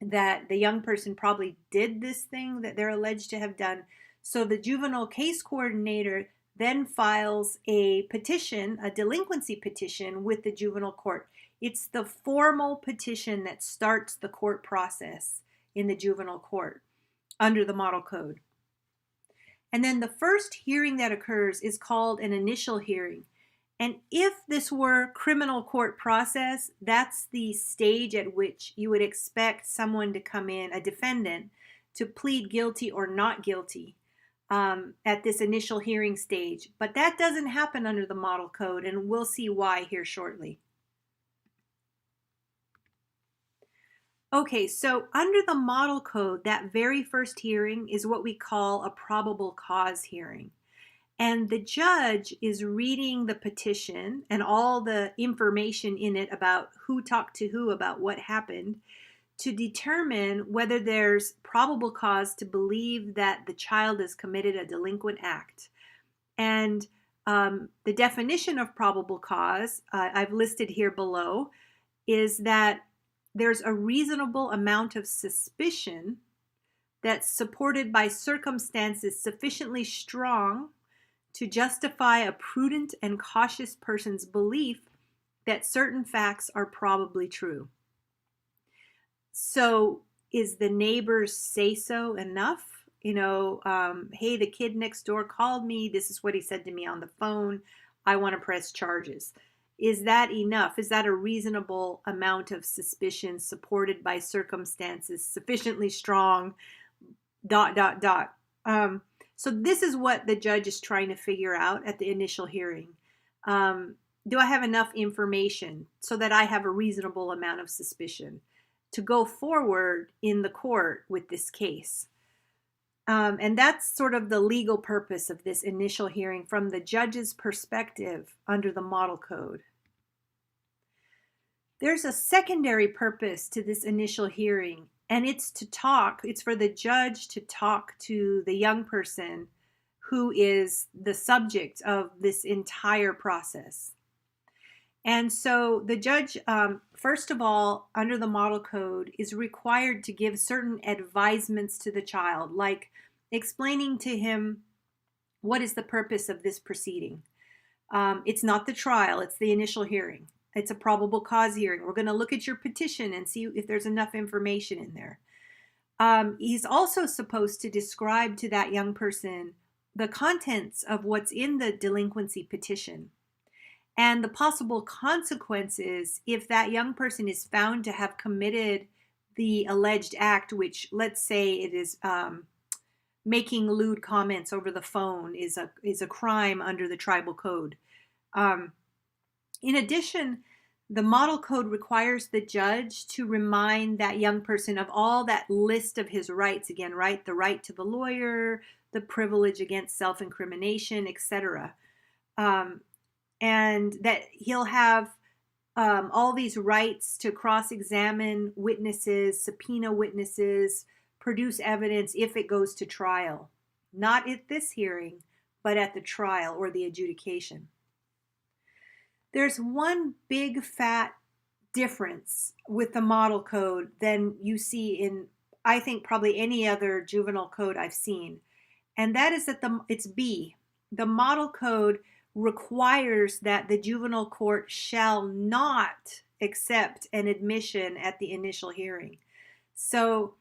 that the young person probably did this thing that they're alleged to have done. So the juvenile case coordinator then files a petition, a delinquency petition with the juvenile court. It's the formal petition that starts the court process in the juvenile court under the model code. And then the first hearing that occurs is called an initial hearing. And if this were criminal court process, that's the stage at which you would expect someone to come in, a defendant, to plead guilty or not guilty at this initial hearing stage. But that doesn't happen under the model code, and we'll see why here shortly. Okay, so under the model code, that very first hearing is what we call a probable cause hearing. And the judge is reading the petition and all the information in it about who talked to who about what happened to determine whether there's probable cause to believe that the child has committed a delinquent act. And the definition of probable cause, I've listed here below, is that there's a reasonable amount of suspicion that's supported by circumstances sufficiently strong to justify a prudent and cautious person's belief that certain facts are probably true. So is the neighbor's say-so enough? Hey, the kid next door called me. This is what he said to me on the phone. I want to press charges. Is that enough? Is that a reasonable amount of suspicion supported by circumstances sufficiently strong, ... So this is what the judge is trying to figure out at the initial hearing. Do I have enough information so that I have a reasonable amount of suspicion to go forward in the court with this case? And that's sort of the legal purpose of this initial hearing from the judge's perspective under the model code. There's a secondary purpose to this initial hearing, and it's for the judge to talk to the young person who is the subject of this entire process. And so the judge, first of all, under the model code, is required to give certain advisements to the child, like explaining to him what is the purpose of this proceeding. It's not the trial, it's the initial hearing. It's a probable cause hearing. We're going to look at your petition and see if there's enough information in there. He's also supposed to describe to that young person the contents of what's in the delinquency petition and the possible consequences if that young person is found to have committed the alleged act, which, let's say it is making lewd comments over the phone is a crime under the tribal code. In addition, the model code requires the judge to remind that young person of all that list of his rights, again, right? The right to the lawyer, the privilege against self-incrimination, etc. And that he'll have all these rights to cross-examine witnesses, subpoena witnesses, produce evidence if it goes to trial. Not at this hearing, but at the trial or the adjudication. There's one big fat difference with the model code than you see in, I think, probably any other juvenile code I've seen. And that is that it's B. The model code requires that the juvenile court shall not accept an admission at the initial hearing. So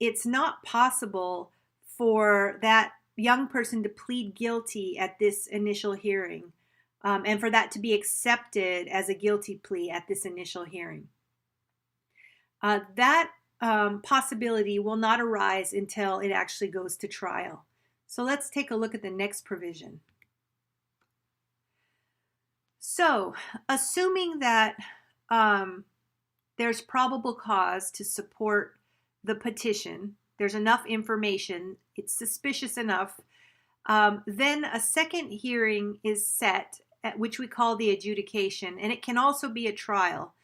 it's not possible for that young person to plead guilty at this initial hearing. and for that to be accepted as a guilty plea at this initial hearing. That possibility will not arise until it actually goes to trial. So let's take a look at the next provision. So, assuming that there's probable cause to support the petition, there's enough information, it's suspicious enough, then a second hearing is set, at which we call the adjudication, and it can also be a trial.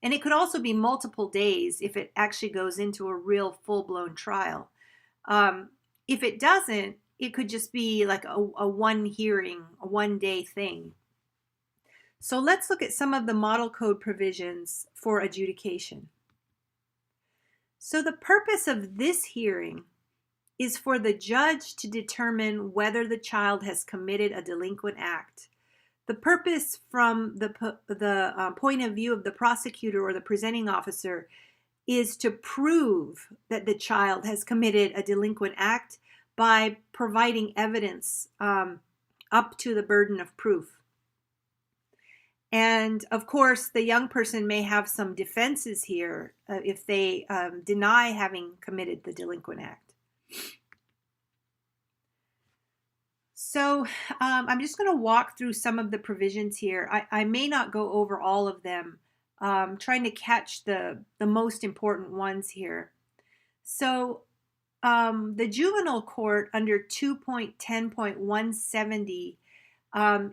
And it could also be multiple days if it actually goes into a real full-blown trial. If it doesn't, it could just be like a one hearing, a one-day thing. So let's look at some of the model code provisions for adjudication. So the purpose of this hearing is for the judge to determine whether the child has committed a delinquent act. The purpose from the point of view of the prosecutor or the presenting officer is to prove that the child has committed a delinquent act by providing evidence up to the burden of proof. And of course, the young person may have some defenses here if they deny having committed the delinquent act. So I'm just going to walk through some of the provisions here. I may not go over all of them, trying to catch the most important ones here. So the juvenile court under 2.10.170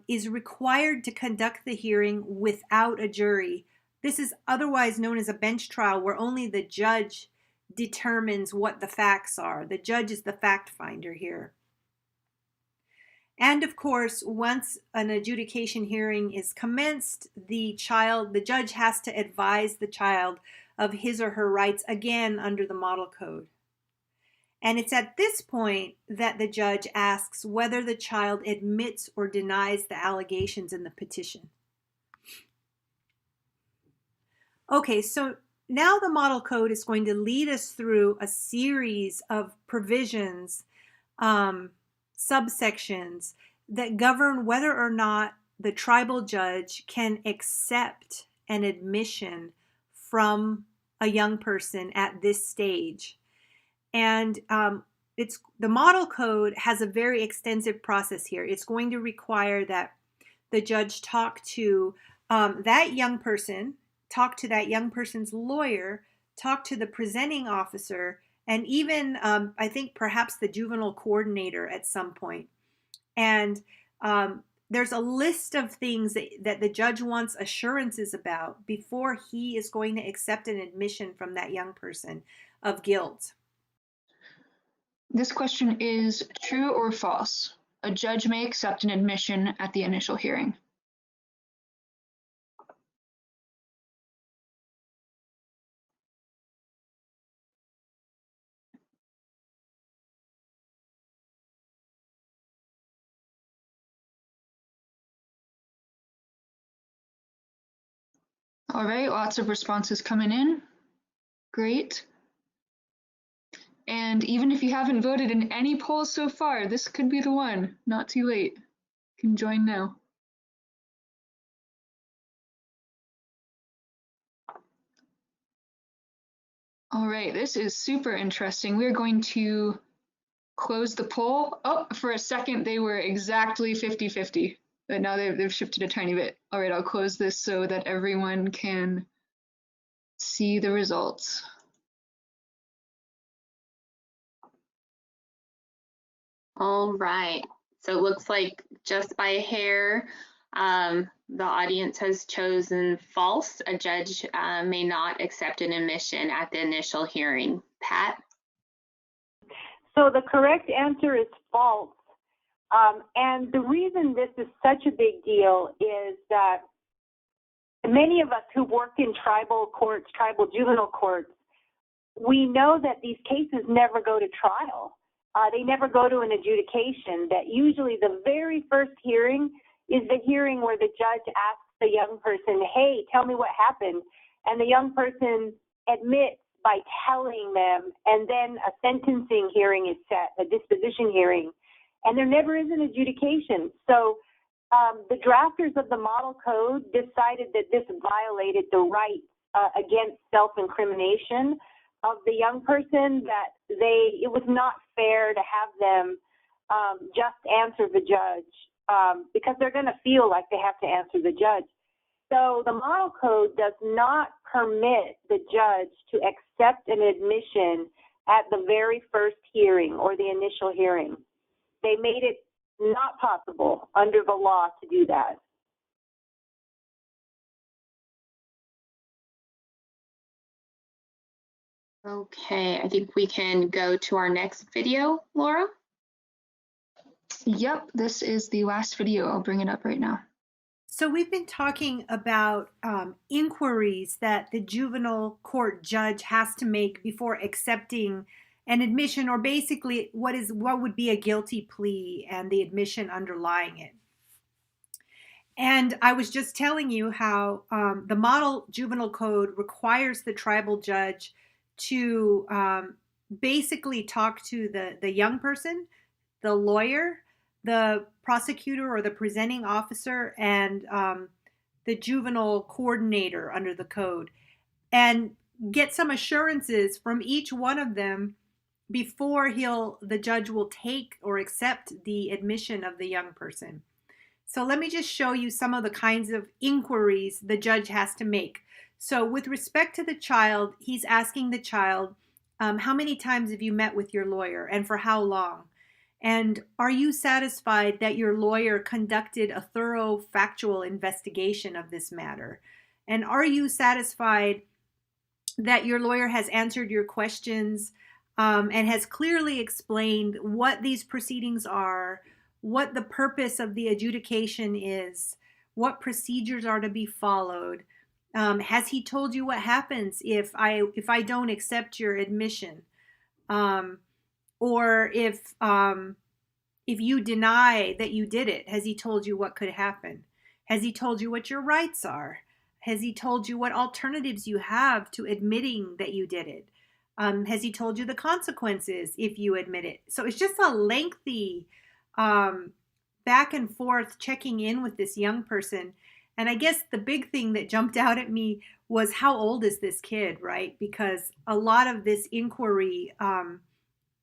is required to conduct the hearing without a jury. This is otherwise known as a bench trial, where only the judge determines what the facts are. The judge is the fact finder here. And of course, once an adjudication hearing is commenced, the judge has to advise the child of his or her rights, again under the model code. And it's at this point that the judge asks whether the child admits or denies the allegations in the petition. Okay, so now the model code is going to lead us through a series of provisions, subsections that govern whether or not the tribal judge can accept an admission from a young person at this stage. And the model code has a very extensive process here. It's going to require that the judge talk to that young person, talk to that young person's lawyer, talk to the presenting officer, and even I think perhaps the juvenile coordinator at some point. And there's a list of things that the judge wants assurances about before he is going to accept an admission from that young person of guilt. This question is true or false. A judge may accept an admission at the initial hearing. All right, lots of responses coming in. Great. And even if you haven't voted in any polls so far, this could be the one. Not too late. You can join now. All right, this is super interesting. We're going to close the poll. Oh, for a second, they were exactly 50-50, but now they've shifted a tiny bit. All right, I'll close this so that everyone can see the results. All right, so it looks like just by a hair, the audience has chosen false. A judge may not accept an admission at the initial hearing. Pat? So the correct answer is false. And the reason this is such a big deal is that many of us who work in tribal courts, tribal juvenile courts, we know that these cases never go to trial. They never go to an adjudication. That usually the very first hearing is the hearing where the judge asks the young person, hey, tell me what happened. And the young person admits by telling them, and then a sentencing hearing is set, a disposition hearing, and there never is an adjudication. So the drafters of the model code decided that this violated the right against self-incrimination of the young person, that it was not fair to have them just answer the judge because they're going to feel like they have to answer the judge. So the model code does not permit the judge to accept an admission at the very first hearing or the initial hearing. They made it not possible under the law to do that. Okay, I think we can go to our next video, Laura. Yep, this is the last video. I'll bring it up right now. So we've been talking about inquiries that the juvenile court judge has to make before accepting an admission, or basically what would be a guilty plea and the admission underlying it. And I was just telling you how the model juvenile code requires the tribal judge to basically talk to the young person, the lawyer, the prosecutor or the presenting officer, and the juvenile coordinator under the code, and get some assurances from each one of them before the judge will take or accept the admission of the young person. So let me just show you some of the kinds of inquiries the judge has to make. So with respect to the child, he's asking the child, how many times have you met with your lawyer and for how long? And are you satisfied that your lawyer conducted a thorough factual investigation of this matter? And are you satisfied that your lawyer has answered your questions and has clearly explained what these proceedings are, what the purpose of the adjudication is, what procedures are to be followed? Has he told you what happens if I don't accept your admission? Or if you deny that you did it, has he told you what could happen? Has he told you what your rights are? Has he told you what alternatives you have to admitting that you did it? Has he told you the consequences if you admit it? So it's just a lengthy back and forth checking in with this young person. And I guess the big thing that jumped out at me was, how old is this kid, right? Because a lot of this inquiry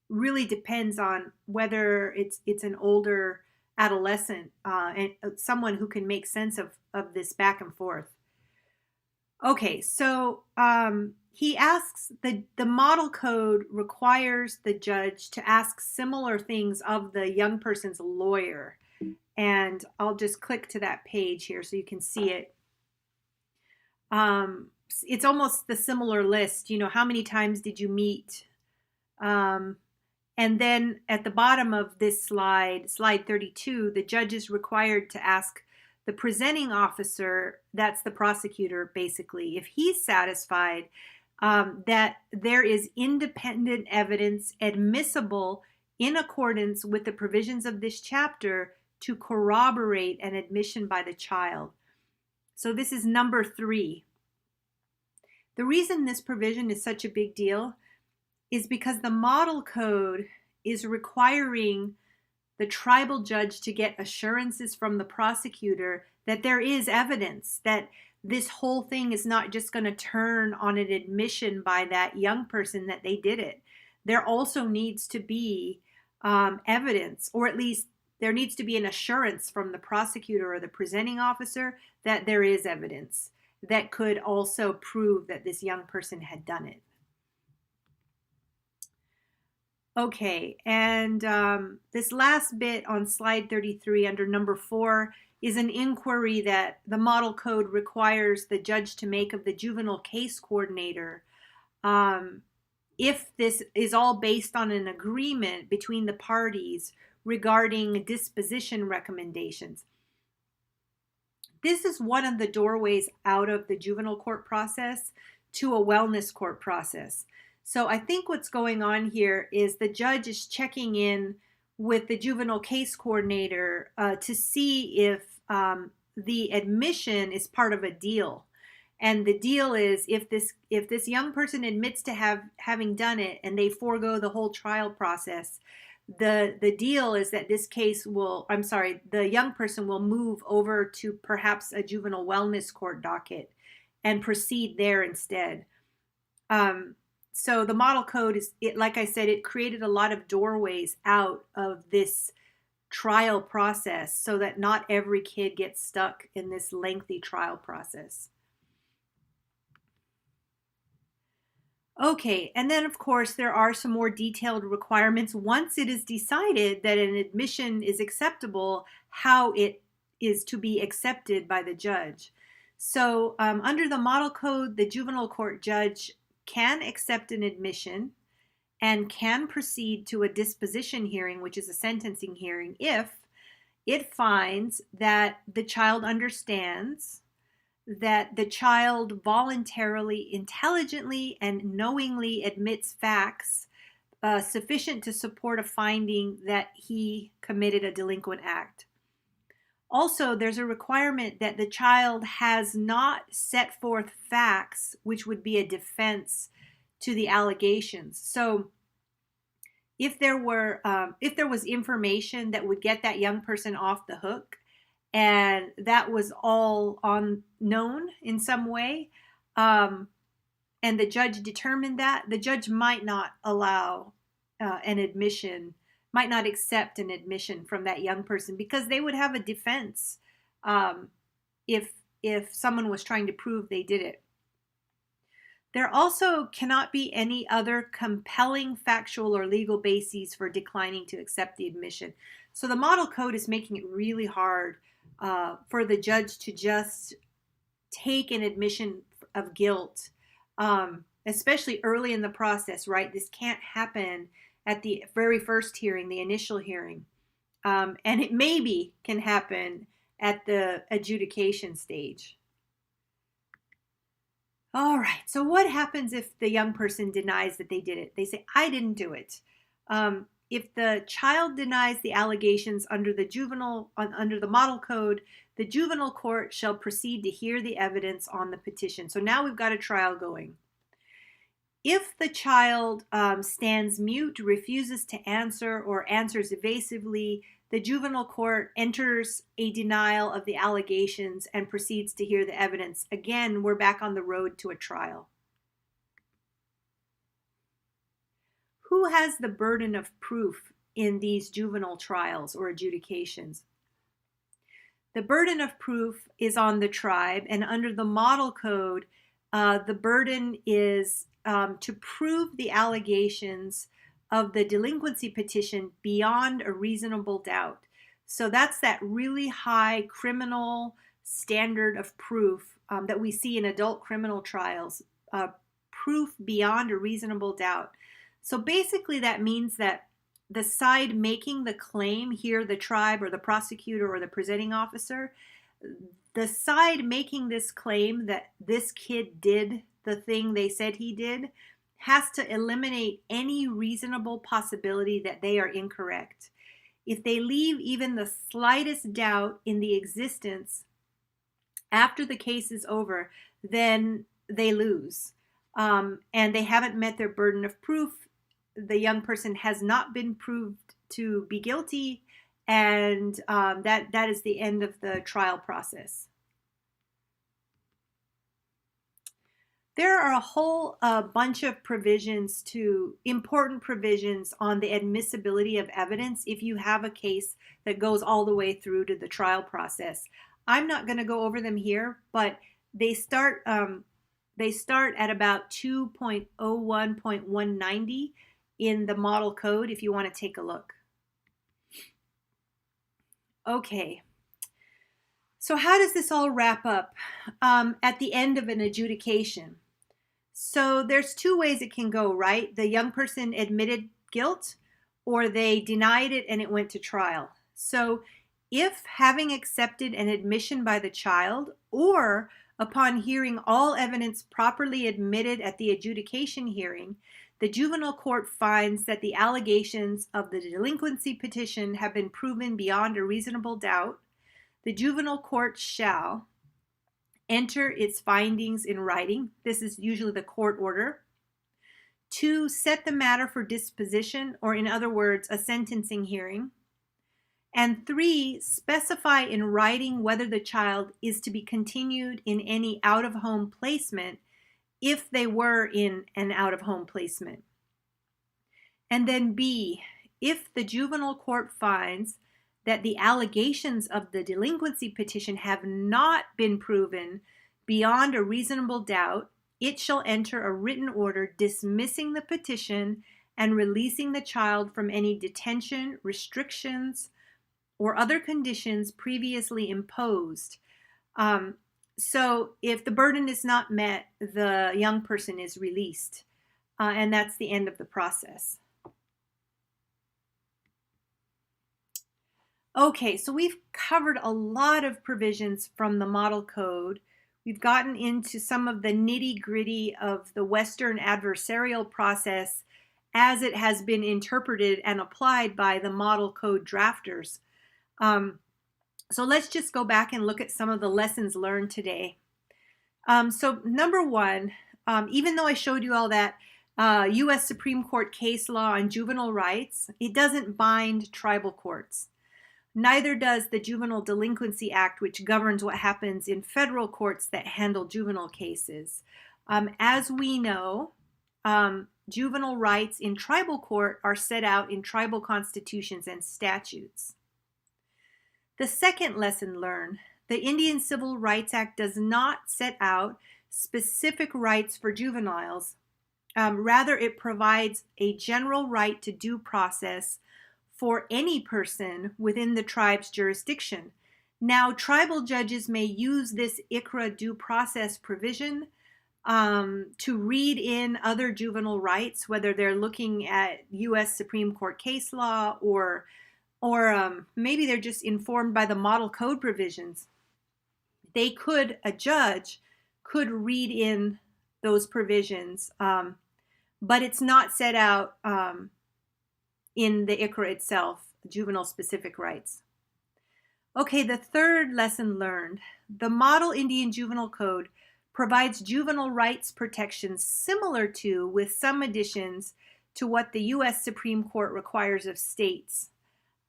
really depends on whether it's an older adolescent and someone who can make sense of this back and forth. Okay, so he asks, the model code requires the judge to ask similar things of the young person's lawyer. And I'll just click to that page here so you can see it. It's almost the similar list, how many times did you meet? And then at the bottom of this slide 32, the judge is required to ask the presenting officer, that's the prosecutor basically, if he's satisfied that there is independent evidence admissible in accordance with the provisions of this chapter to corroborate an admission by the child. So this is number 3. The reason this provision is such a big deal is because the model code is requiring the tribal judge to get assurances from the prosecutor that there is evidence, that this whole thing is not just going to turn on an admission by that young person that they did it. There also needs to be evidence, or at least there needs to be an assurance from the prosecutor or the presenting officer that there is evidence that could also prove that this young person had done it. Okay, and this last bit on slide 33 under number 4 is an inquiry that the model code requires the judge to make of the juvenile case coordinator if this is all based on an agreement between the parties regarding disposition recommendations. This is one of the doorways out of the juvenile court process to a wellness court process. So I think what's going on here is the judge is checking in with the juvenile case coordinator to see if the admission is part of a deal. And the deal is if this young person admits to having done it and they forego the whole trial process, The deal is that this case will, I'm sorry, the young person will move over to perhaps a juvenile wellness court docket and proceed there instead. So the model code like I said, it created a lot of doorways out of this trial process so that not every kid gets stuck in this lengthy trial process. Okay, and then of course there are some more detailed requirements once it is decided that an admission is acceptable, how it is to be accepted by the judge. So under the model code, the juvenile court judge can accept an admission and can proceed to a disposition hearing, which is a sentencing hearing, if it finds that the child understands, that the child voluntarily, intelligently, and knowingly admits facts sufficient to support a finding that he committed a delinquent act. Also, there's a requirement that the child has not set forth facts which would be a defense to the allegations. So if there was information that would get that young person off the hook, and that was all known in some way, and the judge determined that, the judge might not allow an admission, might not accept an admission from that young person, because they would have a defense if someone was trying to prove they did it. There also cannot be any other compelling factual or legal bases for declining to accept the admission. So the model code is making it really hard for the judge to just take an admission of guilt, especially early in the process, right? This can't happen at the very first hearing, the initial hearing. And it maybe can happen at the adjudication stage. All right, so what happens if the young person denies that they did it? They say, I didn't do it. If the child denies the allegations under the model code, the juvenile court shall proceed to hear the evidence on the petition. So now we've got a trial going. If the child stands mute, refuses to answer, or answers evasively, the juvenile court enters a denial of the allegations and proceeds to hear the evidence. Again, we're back on the road to a trial. Who has the burden of proof in these juvenile trials or adjudications? The burden of proof is on the tribe, and under the model code, the burden is to prove the allegations of the delinquency petition beyond a reasonable doubt. So that's that really high criminal standard of proof that we see in adult criminal trials, proof beyond a reasonable doubt. So basically that means that the side making the claim here, the tribe or the prosecutor or the presenting officer, the side making this claim that this kid did the thing they said he did has to eliminate any reasonable possibility that they are incorrect. If they leave even the slightest doubt in the existence after the case is over, then they lose. And they haven't met their burden of proof. The young person has not been proved to be guilty, and that is the end of the trial process. There are a whole bunch of provisions, important provisions on the admissibility of evidence if you have a case that goes all the way through to the trial process. I'm not going to go over them here, but they start at about 2.01.190 in the model code if you want to take a look. Okay. So how does this all wrap up at the end of an adjudication? So there's two ways it can go, right? The young person admitted guilt, or they denied it and it went to trial. So if, having accepted an admission by the child, or upon hearing all evidence properly admitted at the adjudication hearing, the juvenile court finds that the allegations of the delinquency petition have been proven beyond a reasonable doubt, the juvenile court shall enter its findings in writing. This is usually the court order. 2, set the matter for disposition, or in other words, a sentencing hearing. And 3, specify in writing whether the child is to be continued in any out-of-home placement if they were in an out-of-home placement. And then B, if the juvenile court finds that the allegations of the delinquency petition have not been proven beyond a reasonable doubt, it shall enter a written order dismissing the petition and releasing the child from any detention, restrictions, or other conditions previously imposed. So if the burden is not met, the young person is released, and that's the end of the process. Okay, so we've covered a lot of provisions from the Model Code. We've gotten into some of the nitty-gritty of the Western adversarial process as it has been interpreted and applied by the Model Code drafters. So let's just go back and look at some of the lessons learned today. So number one, even though I showed you all that U.S. Supreme Court case law on juvenile rights, it doesn't bind tribal courts. Neither does the Juvenile Delinquency Act, which governs what happens in federal courts that handle juvenile cases. As we know, juvenile rights in tribal court are set out in tribal constitutions and statutes. The second lesson learned, the Indian Civil Rights Act does not set out specific rights for juveniles. Rather, it provides a general right to due process for any person within the tribe's jurisdiction. Now, tribal judges may use this ICRA due process provision to read in other juvenile rights, whether they're looking at U.S. Supreme Court case law or maybe they're just informed by the Model Code provisions. A judge could read in those provisions, but it's not set out in the ICRA itself, juvenile specific rights. Okay, the third lesson learned, the Model Indian Juvenile Code provides juvenile rights protections similar to, with some additions, to what the U.S. Supreme Court requires of states.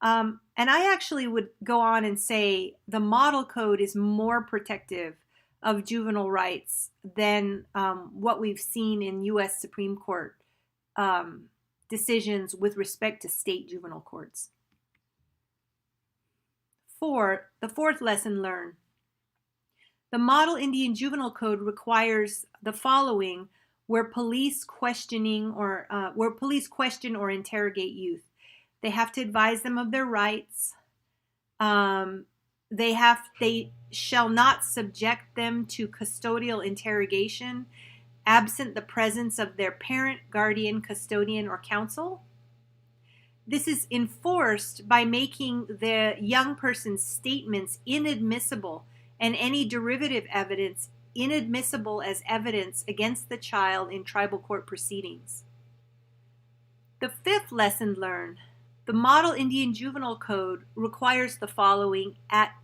And I actually would go on and say the Model Code is more protective of juvenile rights than what we've seen in U.S. Supreme Court decisions with respect to state juvenile courts. The fourth lesson learned. The Model Indian Juvenile Code requires the following where police question or interrogate youth. They have to advise them of their rights. They shall not subject them to custodial interrogation absent the presence of their parent, guardian, custodian, or counsel. This is enforced by making the young person's statements inadmissible and any derivative evidence inadmissible as evidence against the child in tribal court proceedings. The fifth lesson learned, the Model Indian Juvenile Code requires the following at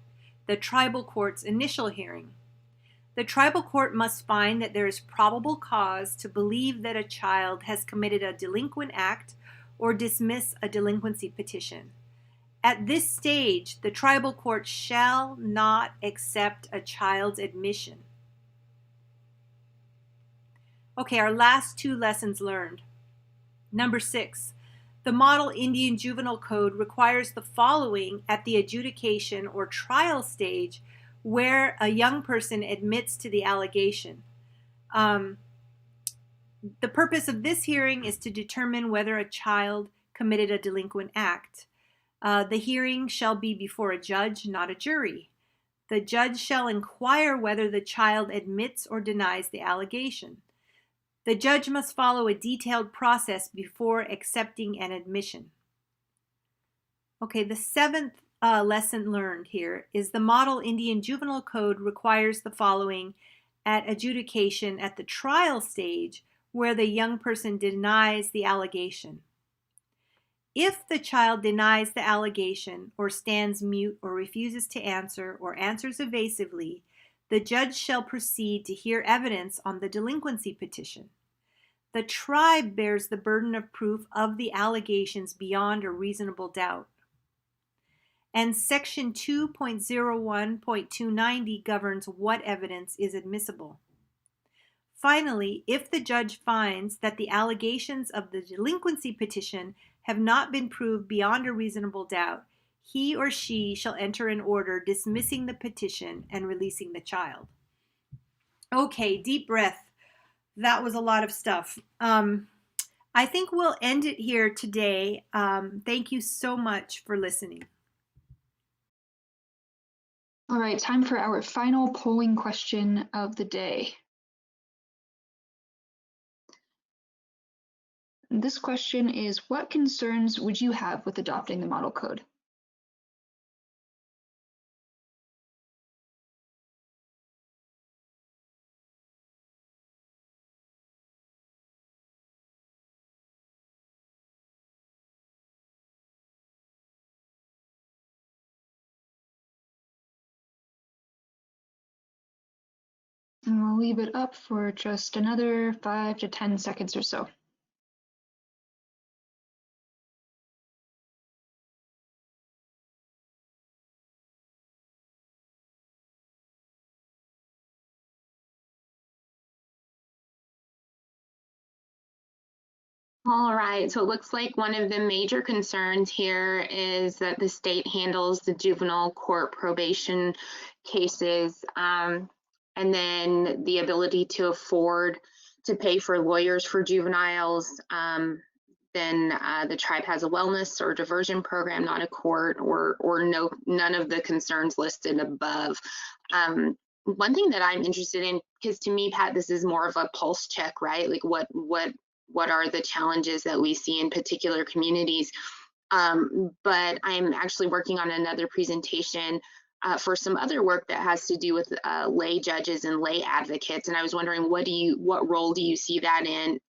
the tribal court's initial hearing. The tribal court must find that there is probable cause to believe that a child has committed a delinquent act or dismiss a delinquency petition. At this stage, the tribal court shall not accept a child's admission. Okay, our last two lessons learned. Number 6, the Model Indian Juvenile Code requires the following at the adjudication or trial stage where a young person admits to the allegation. The purpose of this hearing is to determine whether a child committed a delinquent act. The hearing shall be before a judge, not a jury. The judge shall inquire whether the child admits or denies the allegation. The judge must follow a detailed process before accepting an admission. Okay, the seventh lesson learned here is the Model Indian Juvenile Code requires the following at adjudication at the trial stage where the young person denies the allegation. If the child denies the allegation or stands mute or refuses to answer or answers evasively, the judge shall proceed to hear evidence on the delinquency petition. the tribe bears the burden of proof of the allegations beyond a reasonable doubt. And Section 2.01.290 governs what evidence is admissible. Finally, if the judge finds that the allegations of the delinquency petition have not been proved beyond a reasonable doubt, he or she shall enter an order dismissing the petition and releasing the child. Okay, deep breath. That was a lot of stuff. I think we'll end it here today. Thank you so much for listening. All right, time for our final polling question of the day. This question is, what concerns would you have with adopting the model code? And we'll leave it up for just another 5 to 10 seconds or so. All right, so it looks like one of the major concerns here is that the state handles the juvenile court probation cases, and then the ability to afford to pay for lawyers for juveniles. Then the tribe has a wellness or diversion program, not a court, or none of the concerns listed above. One thing that I'm interested in, because to me, Pat, this is more of a pulse check, right? Like what are the challenges that we see in particular communities? But I'm actually working on another presentation for some other work that has to do with lay judges and lay advocates. And I was wondering, what role do you see that in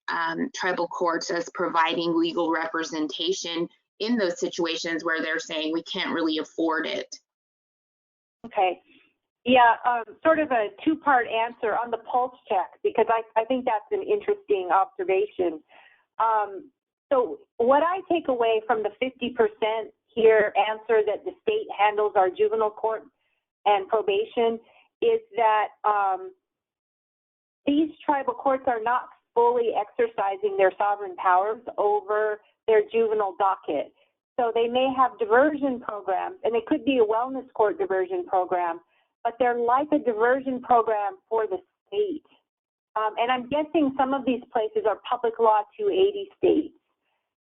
tribal courts as providing legal representation in those situations where they're saying we can't really afford it? Okay. Yeah, sort of a two-part answer on the pulse check, because I think that's an interesting observation. So what I take away from the 50% here answer that the state handles our juvenile court and probation is that these tribal courts are not fully exercising their sovereign powers over their juvenile docket. So they may have diversion programs, and it could be a wellness court diversion program, but they're like a diversion program for the state. And I'm guessing some of these places are public law 280 states.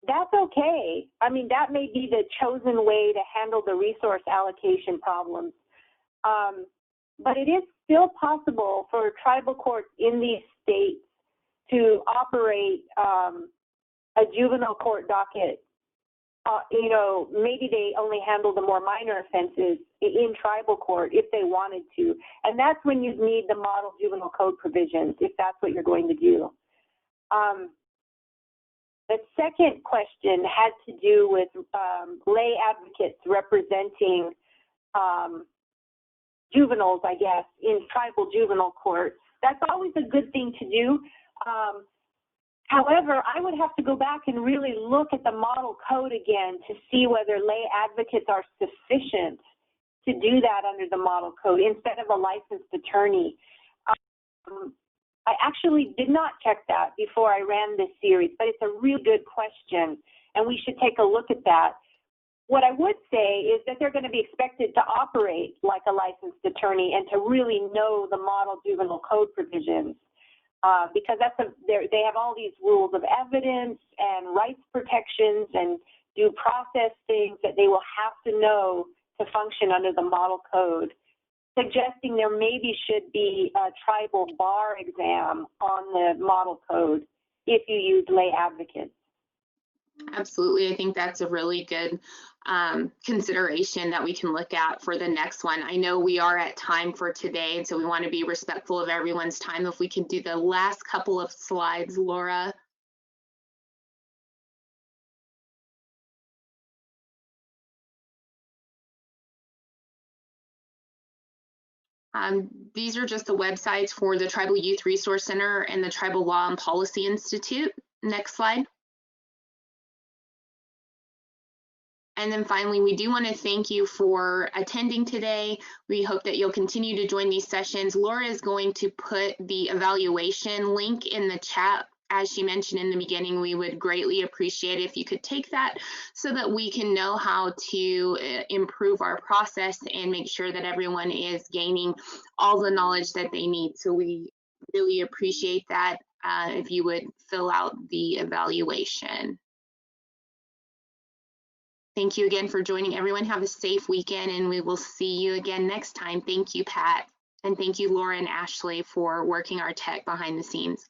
That's okay. I mean, that may be the chosen way to handle the resource allocation problems. But it is still possible for tribal courts in these states to operate a juvenile court docket. Maybe they only handle the more minor offenses in tribal court if they wanted to. And that's when you need the model juvenile code provisions, if that's what you're going to do. The second question had to do with lay advocates representing juveniles, I guess, in tribal juvenile court. That's always a good thing to do. However, I would have to go back and really look at the model code again to see whether lay advocates are sufficient to do that under the model code instead of a licensed attorney. I actually did not check that before I ran this series, but it's a real good question, and we should take a look at that. What I would say is that they're going to be expected to operate like a licensed attorney and to really know the model juvenile code provisions. Because they have all these rules of evidence and rights protections and due process things that they will have to know to function under the model code, suggesting there maybe should be a tribal bar exam on the model code if you use lay advocates. Absolutely. I think that's a really good consideration that we can look at for the next one. I know we are at time for today, and so we want to be respectful of everyone's time. If we can do the last couple of slides, Laura. These are just the websites for the Tribal Youth Resource Center and the Tribal Law and Policy Institute. Next slide. And then finally, we do want to thank you for attending today. We hope that you'll continue to join these sessions. Laura is going to put the evaluation link in the chat. As she mentioned in the beginning, we would greatly appreciate it if you could take that so that we can know how to improve our process and make sure that everyone is gaining all the knowledge that they need. So we really appreciate that if you would fill out the evaluation. Thank you again for joining. Everyone have a safe weekend, and we will see you again next time. Thank you, Pat. And thank you, Laura and Ashley, for working our tech behind the scenes.